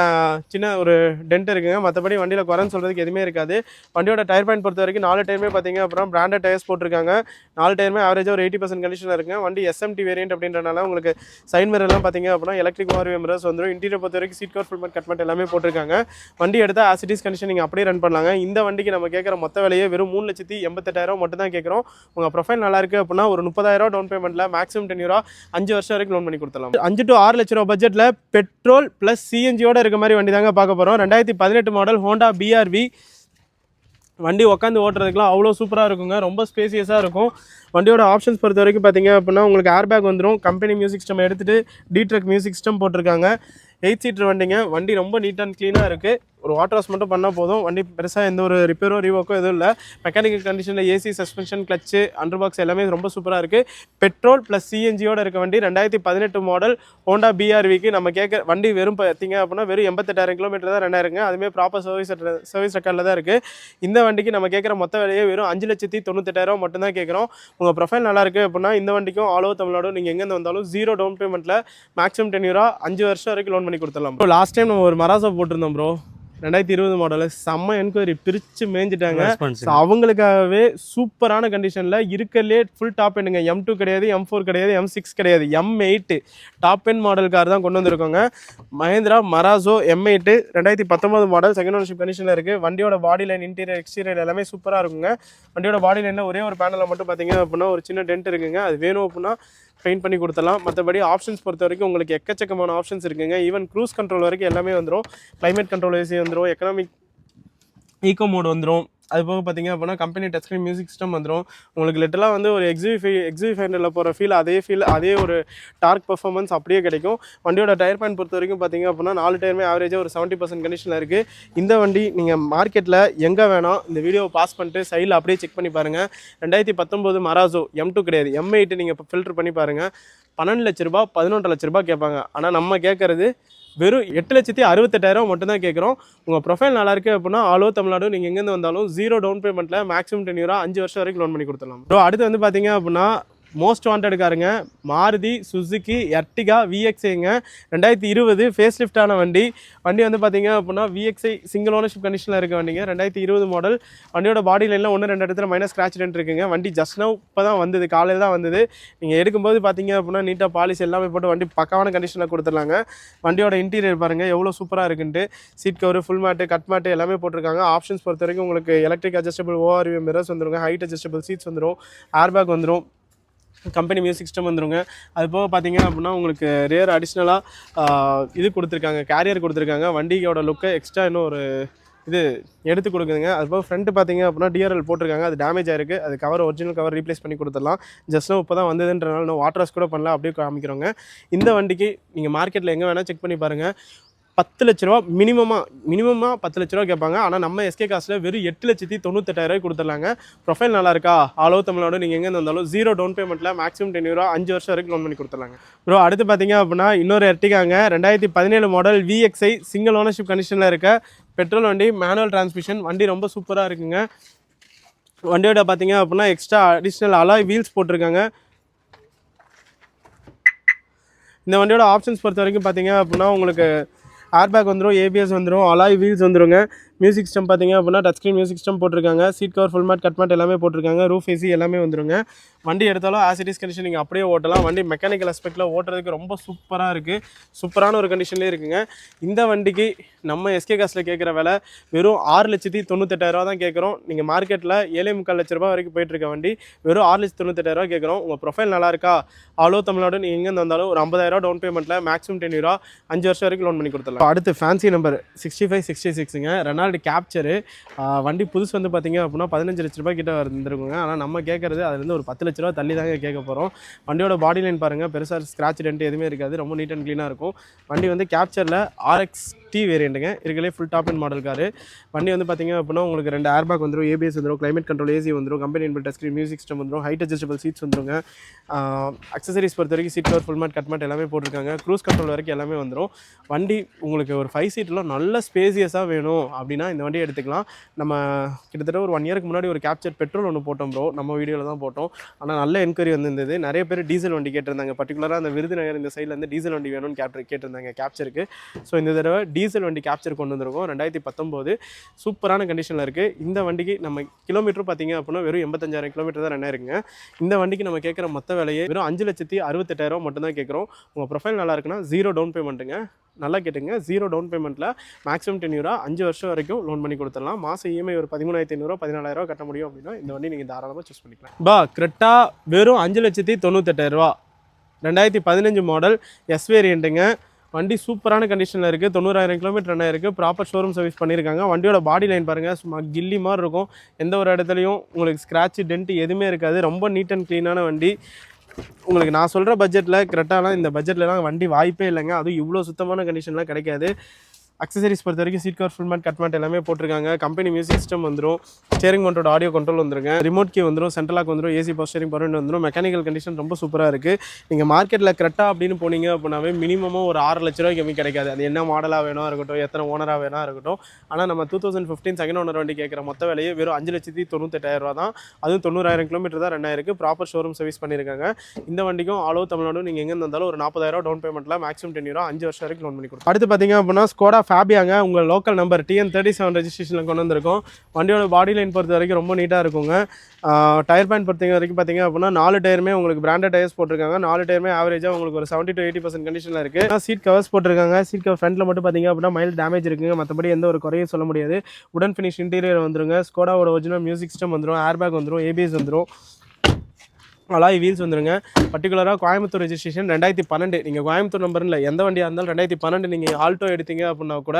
சின்ன ஒரு டென்ட் இருக்குங்க. மற்றபடி வண்டியில் குறைன்னு சொல்கிறதுக்கு எதுவுமே இருக்காது. வண்டியோட டயர் பாயிண்ட் பொறுத்த வரைக்கும் 4 டயருமே பார்த்தீங்க அப்படின்னா பிராண்டட் டயர்ஸ் போட்டிருக்காங்க. 4 டயருமே ஆவரேஜாக ஒரு 80% கண்டிஷனில் இருக்குங்க. வண்டி SMT வேரியன்ட் அப்படின்றனால உங்களுக்கு சைட் மிரர்லாம் பார்த்தீங்க அப்படின்னா எலக்ட்ரிக் ஓவர்வே மிரர்ஸ் வந்துடும். இன்டீரியர் பொறுத்த வரைக்கும் seat cover full mat cut mat எல்லாமே போட்டிருக்காங்க. வண்டி எடுத்தால் ஆசிட்டிஸ் கண்டிஷன் நீங்கள் அப்படியே ரன் பண்ணலாங்க. இந்த வண்டிக்கு நம்ம கேட்குற மொத்த விலையே வெறும் 3,88,000 மட்டும் தான் கேட்குறோம். உங்கள் ப்ரொஃபைல் நல்லா இருக்குது அப்படின்னா ஒரு 30,000 டவுன் பேமெண்ட்டில் மேக்ஸிமம் 10 ரூபா 5 வருஷம் வரைக்கும் லோன் பண்ணி கொடுத்துடலாம். 5 to 6 லட்ச ரூபா பட்ஜெட்டில் பெட்ரோல் ப்ளஸ் CNGயோட இருக்க மாதிரி வண்டி தாங்க பார்க்க போகிறோம். 2018 மாடல் ஹோண்டா BRV. வண்டி உட்காந்து ஓட்டுறதுக்குலாம் அவ்வளோ சூப்பராக இருக்குங்க. ரொம்ப ஸ்பேசியஸாக இருக்கும். வண்டியோட ஆப்ஷன்ஸ் பொறுத்த வரைக்கும் பார்த்தீங்க அப்படின்னா உங்களுக்கு ஏர்பேக் வந்துடும், கம்பெனி மியூசிக் சிஸ்டம் எடுத்துகிட்டு D-Truck மியூசிக் சிஸ்டம் போட்டிருக்காங்க. 8 சீட்டர் வண்டிங்க. வண்டி ரொம்ப நீட் அண்ட் க்ளீனாக இருக்குது. ஒரு வாட்டர் வாஷ் மட்டும் பண்ணால் போதும். வண்டி பெருசாக எந்த ஒரு ரிப்பேரோ ரீவோக்கோ எதுவும் இல்லை. மெக்கானிக்கல் கண்டிஷனில் AC, suspension, clutch, under box எல்லாமே ரொம்ப சூப்பராக இருக்குது. பெட்ரோல் ப்ளஸ் CNGயோட இருக்க வண்டி 2018 மாடல் ஹோண்டா BRVக்கு நம்ம கேட்க வண்டி வெறும் பார்த்தீங்க அப்படின்னா வெறும் 88,000 கிலோமீட்டர் தான் ரன் ஆயிருங்க. அதுவுமே ப்ராப்பர் சர்வீஸ் ரெக்கார்டில் தான் இருக்குது. இந்த வண்டிக்கு நம்ம கேட்குற மொத்த விலையே வெறும் 5,98,000 மட்டும் தான் கேட்குறோம். உங்கள் ப்ரொஃபைல் நல்லா இருக்குது அப்படின்னா இந்த வண்டிக்கும் ஆல் ஓவர் தமிழ்நாடு நீங்கள் எங்கேருந்து வந்தாலும் 0 டவுன் பேமெண்ட்டில் மேக்ஸிமம் 10 ரூபா 5 வருஷம் வரைக்கும் லோன் பண்ணி கொடுத்துடலாம். ப்ரோ லாஸ்ட் டைம் நம்ம ஒரு மராசா போட்டிருந்தோம் ப்ரோ, 2020 மாடல் செம்ம என்கொயரி பிரித்து மேய்ஞ்சிட்டாங்க. ஸோ அவங்களுக்காகவே சூப்பரான கண்டிஷனில் இருக்கலே ஃபுல் டாப் எண்டுங்க. M2 கிடையாது, M4 கிடையாது, M6 கிடையாது, M8 top end model car தான் கொண்டு வந்திருக்கோங்க. Mahindra Marazzo M8 2019 model second ownership கண்டிஷனில் இருக்குது. வண்டியோட பாடி லைன், இன்டீரியர், எக்ஸ்டீரியர் எல்லாமே சூப்பராக இருக்குங்க. வண்டியோட பாடி லைனில் ஒரே ஒரு பேனலில் மட்டும் பார்த்தீங்க அப்படின்னா ஒரு சின்ன டென்ட் இருக்குங்க. அது வேணும் அப்படின்னா பெயிண்ட் பண்ணி கொடுத்துடலாம். மற்றபடி ஆப்ஷன்ஸ் பொறுத்த வரைக்கும் உங்களுக்கு எக்கச்சக்கமான ஆப்ஷன்ஸ் இருக்குங்க. ஈவன் க்ரூஸ் கண்ட்ரோல் வரைக்கும் எல்லாமே வந்துடும். கிளைமேட் கண்ட்ரோல் ஏசி வந்துடும், எக்கனாமிக் ஈகோ மோட் வந்துடும், அது போக பார்த்தீங்க அப்படின்னா company touch screen music system வந்துடும். உங்களுக்கு லிட்டலாக வந்து ஒரு எக்ஸிவி போகிற ஃபீல் அதே ஒரு டார்க் பர்ஃபார்மன்ஸ் அப்படியே கிடைக்கும். வண்டியோட டயர் பாயிண்ட் பொறுத்த வரைக்கும் பார்த்தீங்க அப்படின்னா 4 டயருமே ஆவரேஜாக ஒரு 70% கண்டிஷனில் இருக்குது. இந்த வண்டி நீங்கள் மார்க்கெட்டில் எங்கே வேணால் இந்த வீடியோவை பாஸ் பண்ணிட்டு சைடில் அப்படியே செக் பண்ணி பாருங்கள். 2019 மராசோ M2 கிடையாது, M8 நீங்கள் இப்போ ஃபில்டர் பண்ணி பாருங்கள். 12 லட்ச ரூபா 11 லட்ச ரூபா கேட்பாங்க. ஆனால் நம்ம கேட்குறது வெறும் 8,68,000 மட்டும்தான் கேட்குறோம். உங்கள் ப்ரொஃபைல் நல்லா இருக்குது அப்படின்னா ஆல் ஓவர் தமிழ்நாடு நீங்கள் எங்கேருந்து வந்தாலும் 0 டவுன் பேமெண்ட்டில் மேக்ஸிமம் 10 இயரா 5 வருஷம் வரைக்கும் லோன் பண்ணி கொடுத்துடலாம். ப்ரோ அடுத்து வந்து பார்த்தீங்க அப்படின்னா மோஸ்ட் வாண்டட் காருங்க, மாருதி சுசுகி எர்டிகா VXIங்க. 2020 ஃபேஸ் லிஃப்டான வண்டி வந்து பார்த்தீங்க அப்படின்னா VXI சிங்கிள் ஓனர்ஷிப் கண்டிஷனில் இருக்க வண்டிங்க. 2020 மாடல். வண்டியோட பாடி லைனில் 1-2 இடத்துல மைனஸ் ஸ்க்ராட்ச் டென்ட் இருக்குங்க. வண்டி ஜஸ்ட் நவ் இப்போ தான் வந்தது, காலையில் தான் வந்தது. நீங்கள் எடுக்கும்போது பார்த்தீங்க அப்படின்னா நீட்டாக பாலிஷ் எல்லாமே போட்டு வண்டி பக்காவான கண்டிஷனில் கொடுத்துடலாங்க. வண்டியோட இன்டீரியர் பாருங்கள் எவ்வளோ சூப்பராக இருக்குன்ட்டு. Seat cover, full mat, cut mat எல்லாமே போட்டிருக்காங்க. ஆப்ஷன்ஸ் பொறுத்த வரைக்கும் உங்களுக்கு எலக்ட்ரிக் அட்ஜஸ்டபிள் ORV மிரர்ஸ் வந்துருங்க, ஹைட் அட்ஜஸ்டபிள் சீட்ஸ் வந்துடும், ஏர்பேக் வந்துடும், கம்பெனி மியூசிக் சிஸ்டம் வந்துருங்க. அது போக பார்த்தீங்க அப்படின்னா உங்களுக்கு ரேர் அடிஷ்னலாக இது கொடுத்துருக்காங்க, கேரியர் கொடுத்துருக்காங்க. வண்டியோட லுக்கை எக்ஸ்ட்ரா இன்னும் ஒரு இது எடுத்து கொடுக்குதுங்க. அது போக ஃப்ரண்ட்டு பார்த்தீங்க அப்படின்னா DRL போட்டிருக்காங்க, அது டேமேஜ் ஆயிருக்கு. அது கவர் ஒரிஜினல் கவர் ரீப்ளேஸ் பண்ணி கொடுத்துடலாம். ஜஸ்ட்னும் இப்போ தான் வந்ததுன்றனால இன்னும் வாட்டர் வாஷ் கூட பண்ணல, அப்படியே காமிக்கிறோங்க. இந்த வண்டிக்கு நீங்கள் மார்க்கெட்டில் எங்கே வேணால் செக் பண்ணி பாருங்கள். 10 லட்ச ரூபா மினிமமாக 10 லட்ச ரூபா கேட்பாங்க. ஆனால் நம்ம எஸ்கே காஸ்ட்டில் வெறும் 8,98,000 கொடுத்துடலாங்க. ப்ரொஃபைல் நல்லா இருக்கா, ஆல் ஓவர் தமிழ்நாடு நீங்கள் எங்கே வந்தாலும் 0 டவுன் பேமெண்ட்டில் மேக்ஸிமம் 10 இயரா 5 வருஷம் வரைக்கும் லோன் பண்ணி கொடுத்துடலாங்க. ப்ரோ அடுத்து பார்த்தீங்க அப்படின்னா இன்னொரு எர்டிகாங்க, 2017 மாடல் VXI சிங்கிள் ஓனர்ஷிப் கண்டிஷனில் இருக்க பெட்ரோல் வண்டி, மேனுவல் டிரான்ஸ்மிஷன். வண்டி ரொம்ப சூப்பராக இருக்குங்க. வண்டியோட பார்த்தீங்க அப்படின்னா எக்ஸ்ட்ரா அடிஷ்னல் அலாய் வீல்ஸ் போட்டிருக்காங்க. இந்த வண்டியோட ஆப்ஷன்ஸ் பொறுத்த வரைக்கும் பார்த்தீங்க அப்படின்னா உங்களுக்கு ஏர்பேக் வந்துடும், ABS வந்துடும், அலாய் வீல்ஸ் வந்துருங்க. மியூசிக் சிஸ்டம் பார்த்தீங்க அப்படின்னா டச் ஸ்க்ரீன் மியூசிக் சிஸ்டம் போட்டிருக்காங்க. Seat cover, full mat, cut mat எல்லாமே போட்டிருக்காங்க. ரூஃப் AC எல்லாமே வந்துருங்க. வண்டி எடுத்தாலும் ஆசிட்டிஸ் கண்டிஷன் நீங்கள் அப்படியே ஓட்டலாம். வண்டி மெக்கானிக்கல் அஸ்பெக்டில் ஓட்டுறதுக்கு ரொம்ப சூப்பராக இருக்குது, சூப்பரான ஒரு கண்டிஷன்லேயே இருக்குங்க. இந்த வண்டிக்கு நம்ம எஸ்கே காஸ்ட்டில் கேட்குற விலை வெறும் 6,98,000 தான் கேட்குறோம். நீங்கள் மார்க்கெட்டில் 7,45 லட்ச ரூபா வரைக்கும் போயிட்டுருக்க வண்டி வெறும் 6,98,000 கேட்குறோம். உங்கள் ப்ரொஃபைல் நல்லா இருக்கா, ஆல் ஓவர் தமிழ்நாடு நீங்கள் எங்கே வந்தாலும் ஒரு 50,000 டவுன் பேமெண்ட்டில் மேக்ஸிமம் 10 இயரா 5 வருஷம் வரைக்கும் லோன் பண்ணி கொடுத்துடலாம். அடுத்து ஃபேன்சி நம்பர் 6566ங்க, ரெனால்டு கேப்சரு. வண்டி புதுசு வந்து பார்த்தீங்க அப்படின்னா 15 லட்ச ரூபாய் கிட்ட வந்துருக்குங்க. ஆனால் நம்ம கேட்குறது அதுலேருந்து ஒரு 10 லட்ச ரூபா தள்ளி தாங்க கேட்க போகிறோம். வண்டியோட பாடி லைன் பாருங்கள், பெருசாக ஸ்க்ராட்ச் டென்ட் எதுவுமே இருக்காது, ரொம்ப நீட் அண்ட் க்ளீனாக இருக்கும். வண்டி வந்து கேப்சரில் RXT வேரியண்ட்டுங்க, இருக்கலே full top end model car. வண்டி வந்து பார்த்தீங்க அப்படின்னா உங்களுக்கு 2 ஏர்பேக் வந்துடும், ABS வந்துடும், கிளைமேட் கண்ட்ரோல் AC வந்துடும், company inbuilt touch screen music system வந்துடும், ஹைட் அட்ஜஸ்டபிள் சீட்ஸ் வந்துருங்க. அக்சசரிஸ் பொறுத்த வரைக்கும் seat cover, full mat, cut mat எல்லாமே போட்டிருக்காங்க. க்ரூஸ் கண்ட்ரோல் வரைக்கும் எல்லாமே வந்துடும். வண்டி உங்களுக்கு ஒரு 5 சீட்டில் நல்ல ஸ்பேசியஸாக வேணும் அப்படின்னா இந்த வண்டியை எடுத்துக்கலாம். நம்ம கிட்டத்தட்ட ஒரு 1 இயருக்கு முன்னாடி ஒரு கேப்சர் பெட்ரோல் ஒன்று போட்டோம் ப்ரோ, நம்ம வீடியோவில் தான் போட்டோம். ஆனால் நல்ல என்கொயரி வந்திருந்தது. நிறைய பேர் டீசல் வண்டி கேட்டிருந்தாங்க, பர்டிகுலராக அந்த விருதுநகர் இந்த சைட்லேருந்து டீசல் வண்டி வேணும்னு கேட்டிருந்தாங்க கேப்சருக்கு. ஸோ இந்த தடவை டீசல் வண்டி கேப்சர் கொண்டு வந்திருக்கோம். 2019 சூப்பரான கண்டிஷனில் இருக்குது. இந்த வண்டிக்கு நம்ம கிலோமீட்டர் பார்த்தீங்க அப்படின்னா வெறும் 85,000 கிலோமீட்டர் தான் ரன் ஆயிருக்குங்க. இந்த வண்டிக்கு நம்ம கேட்குற மொத்த விலையே வெறும் 5,68,000 மட்டும்தான் கேட்குறோம். உங்கள் ப்ரொஃபைல் நல்லா இருக்குன்னா 0 டவுன் பேமெண்ட்டுங்க. நல்லா கேட்டுங்க, 0 டவுன் பேமெண்ட்டில் மேக்ஸிமம் 10 இயரா 5 வருஷம் வரைக்கும் லோன் பண்ணி கொடுத்துடலாம். மாதம் EMI ஒரு 13,500 14,000 கட்ட முடியும் அப்படின்னா இந்த வண்டி நீங்கள் தாராளமாக சூஸ் பண்ணிக்கலாம். கிரெட்டா வெறும் 5,98,000 2015 மாடல் எஸ் வேரியண்ட்டுங்க. வண்டி சூப்பரான கண்டிஷனில் இருக்குது, 90,000 கிலோமீட்டர் ரன் ஆயிருக்கு, ப்ராப்பர் ஷோரூம் சர்வீஸ் பண்ணியிருக்காங்க. வண்டியோட பாடி லைன் பாருங்கள், சும்மா கில்லி மாதிரி இருக்கும், எந்த ஒரு இடத்துலையும் உங்களுக்கு ஸ்க்ராட்ச் டென்ட் எதுவுமே இருக்காது, ரொம்ப நீட் அண்ட் க்ளீனான வண்டி. உங்களுக்கு நான் சொல்கிற பட்ஜெட்டில் கரெக்டாலாம் இந்த பட்ஜெட்லலாம் வண்டி வாய்ப்பே இல்லைங்க, அதுவும் இவ்வளோ சுத்தமான கண்டிஷன்லாம் கிடைக்காது. அக்சசரிஸ் பொறுத்த வரைக்கும் seat cover, full mat, cut mat எல்லாமே போட்டிருக்காங்க. கம்பெனி மியூசிக் சிஸ்டம் வந்துடும், ஸ்டேரிங் மவுண்டோட ஆடியோ கண்ட்ரோல் வந்துருங்க, ரிமோட் கீ வந்துடும், சென்ட்ரல் லாக் வந்துடும், AC பவர் ஸ்டேரிங் பவர் வந்துடும். மெக்கானிக்கல் கண்டிஷன் ரொம்ப சூப்பராக இருக்குது. நீங்கள் மார்க்கெட்டில் கரெக்டாக அப்படின்னு போனீங்க அப்படின்னாவே மினிமமாக ஒரு 6 லட்ச ரூபாய்க்கு கம்மி கிடைக்காது. அது என்ன மாடலாக வேணா இருக்கட்டும், எத்தனை ஓனராக வேணா இருக்கட்டும். ஆனால் நம்ம 2015 செகண்ட் ஓனர் வண்டி கேட்குற மொத்த விலையே வெறும் 5,98,000 தான். அதுவும் 90,000 கிலோமீட்டர் தான் ரன் ஆயிருக்கு, ப்ராப்பர் ஷோரூம் சர்வீஸ் பண்ணியிருக்காங்க. இந்த வண்டிக்கும் ஆல் ஓவர் தமிழ்நாடு நீங்கள் எங்கே இருந்தாலும் ஒரு 40,000 டவுன் பேமெண்ட்டில் மேக்ஸிமம் 10 இயரா 5 வருஷம் வரைக்கும் லோன் பண்ணி கொடுக்கும். அடுத்து பார்த்தீங்க அப்படின்னா ஸ்கோடா ஃபேபியாங்க, உங்கள் லோக்கல் நம்பர் TN37 ரெஜிஸ்ட்ரேஷனில் கொண்டு வந்திருக்கோம். வண்டியோட பாடி லைன் பொறுத்த வரைக்கும் ரொம்ப நீட்டாக இருக்குங்க. டயர் பேண்ட் பொறுத்த வரைக்கும் பார்த்தீங்க அப்படின்னா 4 டயருமே உங்களுக்கு பிராண்டட் டயர்ஸ் போட்டிருக்காங்க. 4 டயருமே ஆவரேஜாக உங்களுக்கு ஒரு 70 to 80% கண்டிஷனில் இருக்குது. சீட் கவர்ஸ் போட்டிருக்காங்க. சீட் கவர் ஃப்ரண்ட்டில் மட்டும் பார்த்தீங்க அப்படின்னா மைல்டு டேமேஜ் இருக்குங்க, மற்றபடி எந்த ஒரு குறையும் சொல்ல முடியாது. உடன் ஃபினிஷ் இன்டீரியர் வந்துருங்க. ஸ்கோடாவோட ஒரிஜினல் மியூசிக் சிஸ்டம் வந்துடும், ஏர்பேக் வந்துடும், ABS வந்துடும். அலாய் வீல்ஸ் வந்துருங்க. பர்டிகுலராக கோயம்புத்தூர் ரெஜிஸ்ட்ரேஷன் 2012. நீங்கள் கோயம்புத்தூர் நம்பர் இல்லை, எந்த வண்டியாக இருந்தாலும் 2012 நீங்கள் ஆல்டோ எடுத்தீங்க அப்படின்னா கூட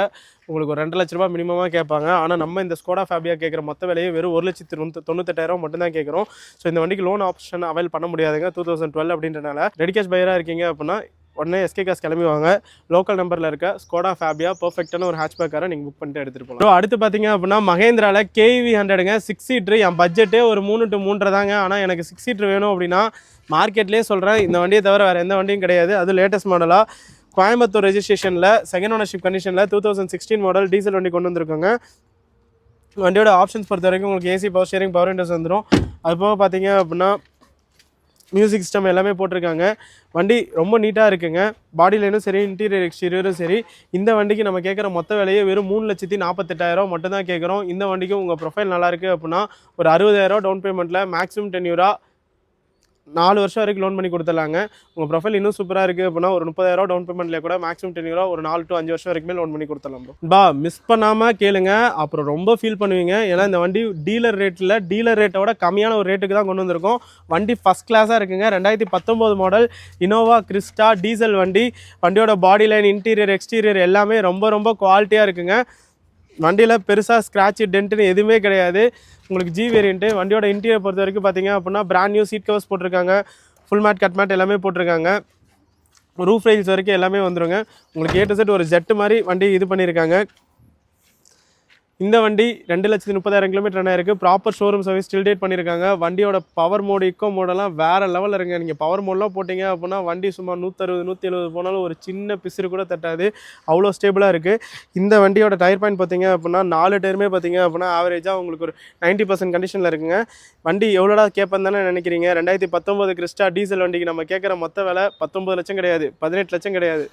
உங்களுக்கு ஒரு 2 லட்ச ரூபா மினிமமாக கேட்பாங்க. ஆனால் நம்ம இந்த ஸ்கோடா ஃபேபியா கேட்குற மொத்த விலையை வெறும் 1,98,000 மட்டும்தான் கேட்குறோம். ஸோ இந்த வண்டிக்கு லோன் ஆப்ஷன் அவைல் பண்ண முடியாதுங்க 2012 அப்படின்றனால. ரெடி கேஷ் பையராக இருக்கீங்க அப்படின்னா உடனே எஸ்கே காஸ் கிளம்பி வாங்க. லோக்கல் நம்பரில் இருக்க ஸ்கோடா ஃபேபியா பர்ஃபெக்டான ஒரு ஹேட்ச்பேக் காரை நீங்கள் புக் பண்ணிட்டு எடுத்துகிட்டு போகலாம். ஸோ அடுத்து பார்த்தீங்க அப்படின்னா மகேந்திராவில் KV 100ங்க 6 சீட்ரு. என் பட்ஜெட்டே ஒரு 3 to 3.5 தாங்க. ஆனால் எனக்கு 6 சீட்ரு வேணும் அப்படின்னா மார்க்கெட்லேயே சொல்கிறேன், இந்த வண்டியை தவிர வேறு எந்த வண்டியும் கிடையாது. அது லேட்டஸ்ட் மாடலாக கோயம்புத்தூர் ரெஜிஸ்ட்ரேஷனில் செகண்ட் ஓனர்ஷிப் கண்டிஷனில் 2016 மாடல் டீசல் வண்டி கொண்டு வந்திருக்காங்க. வண்டியோட ஆப்ஷன்ஸ் பொறுத்த வரைக்கும் உங்களுக்கு AC power steering power Windows வந்துடும். அது போக பார்த்தீங்க அப்படின்னா மியூசிக் சிஸ்டம் எல்லாமே போட்டிருக்காங்க. வண்டி ரொம்ப நீட்டாக இருக்குங்க. பாடி லைனும் சரி, இன்டீரியர் எக்ஸ்டீரியரும் சரி. இந்த வண்டிக்கு நம்ம கேட்குற மொத்த விலையே வெறும் 3,48,000 மட்டும் தான் கேட்குறோம். இந்த வண்டிக்கு உங்கள் ப்ரொஃபைல் நல்லாயிருக்கு அப்படின்னா ஒரு 60,000 டவுன் பேமெண்ட்டில் மேக்ஸிமம் 10 year 4 வருஷம் வரைக்கும் லோன் பண்ணி கொடுத்துடலாங்க. உங்கள் ப்ரொஃபைல் இன்னும் சூப்பராக இருக்குது அப்படின்னா ஒரு 30,000 டவுன் பேமெண்ட்லேயே கூட மேக்ஸிமம் 10 year ஒரு 4 to 5 வருஷம் வரைக்குமே லோன் பண்ணி கொடுத்துடலாம் ப்ரோ. மிஸ் பண்ணாமல் கேளுங்க, அப்புறம் ரொம்ப ஃபீல் பண்ணுவீங்க. ஏன்னா இந்த வண்டி டீலர் ரேட்டோட கம்மியான ஒரு ரேட்டுக்கு தான் கொண்டு வந்திருக்கோம். வண்டி ஃபஸ்ட் கிளாஸாக இருக்குங்க. 2019 மாடல் இனோவா கிறிஸ்டா டீசல் வண்டி. வண்டியோட பாடி லைன், இன்டீரியர் எக்ஸ்டீரியர் எல்லாமே ரொம்ப ரொம்ப குவாலிட்டியாக இருக்குங்க. வண்டியில் பெருசாக ஸ்க்ராட்சு டென்ட்டுன்னு எதுவுமே கிடையாது. உங்களுக்கு G வேரியண்ட்டு. வண்டியோட இன்டீரியர் பொறுத்த வரைக்கும் பார்த்தீங்க அப்படின்னா பிராண்ட் நியூ சீட் கவர்ஸ் போட்டிருக்காங்க. ஃபுல் மேட் கட் மேட் எல்லாமே போட்டிருக்காங்க. ரூஃப் ரைல்ஸ் வரைக்கும் எல்லாமே வந்துருங்க. உங்களுக்கு A to Z ஒரு ஜெட்டு மாதிரி வண்டி இது பண்ணியிருக்காங்க. இந்த வண்டி 2,30,000 கிலோமீட்டர் ரன் ஆயிருக்கு. Proper showroom service still date பண்ணியிருக்காங்க. வண்டியோட பவர் மோடு, இக்கோ மோடெல்லாம் வேறு லெவலில் இருங்க. நீங்கள் பவர் மோடெலாம் போட்டிங்க அப்படின்னா வண்டி சும்மா 160-170 போனாலும் ஒரு சின்ன பிசுறு கூட தட்டாது. அவ்வளோ ஸ்டேபிளாக இருக்குது. இந்த வண்டியோட டயர் பாயிண்ட் பார்த்தீங்க அப்படின்னா 4 டயருமே பார்த்தீங்க அப்படின்னா ஆவரேஜாக உங்களுக்கு ஒரு 90% கண்டிஷனில் இருக்குங்க. வண்டி எவ்வளோடா கேட்பேன் தானே நினைக்கிறீங்க? 2019 கிறிஸ்டா டீசல் வண்டிக்கு நம்ம கேட்குற மொத்த விலை 19 லட்சம் கிடையாது, 18 லட்சம் கிடையாது,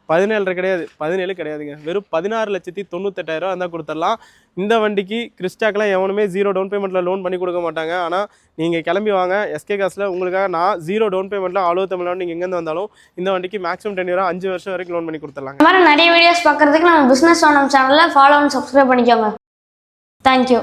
17 கிடையாது, 17 கிடையாதுங்க. வெறும் 16,98,000 இருந்தால் கொடுத்துடலாம். இந்த வண்டிக்கு கிறிஸ்டாக்கெலாம் எவனுமே 0 டவுன் பேமெண்ட்டில் லோன் பண்ணி கொடுக்க மாட்டாங்க. ஆனால் நீங்கள் கிளம்பி வாங்க எஸ்கே காசில். உங்களுக்காக நான் 0 டவுன் பேமெண்ட்டில் ஆல் ஓவர் தமிழ்நாடு நீங்கள் எங்கேருந்து வந்தாலும் இந்த வண்டிக்கு மேக்ஸிமம் 10 year 5 வருஷம் வரைக்கும் லோன் பண்ணி கொடுத்துடலாங்க. இந்த மாதிரி நிறைய வீடியோஸ் பார்க்குறதுக்கு நம்ம பிஸ்னஸ் ஓனம் சேனலில் ஃபாலோ அண்ட் சப்ஸ்கிரைப் பண்ணிக்கோங்க. தேங்க்யூ.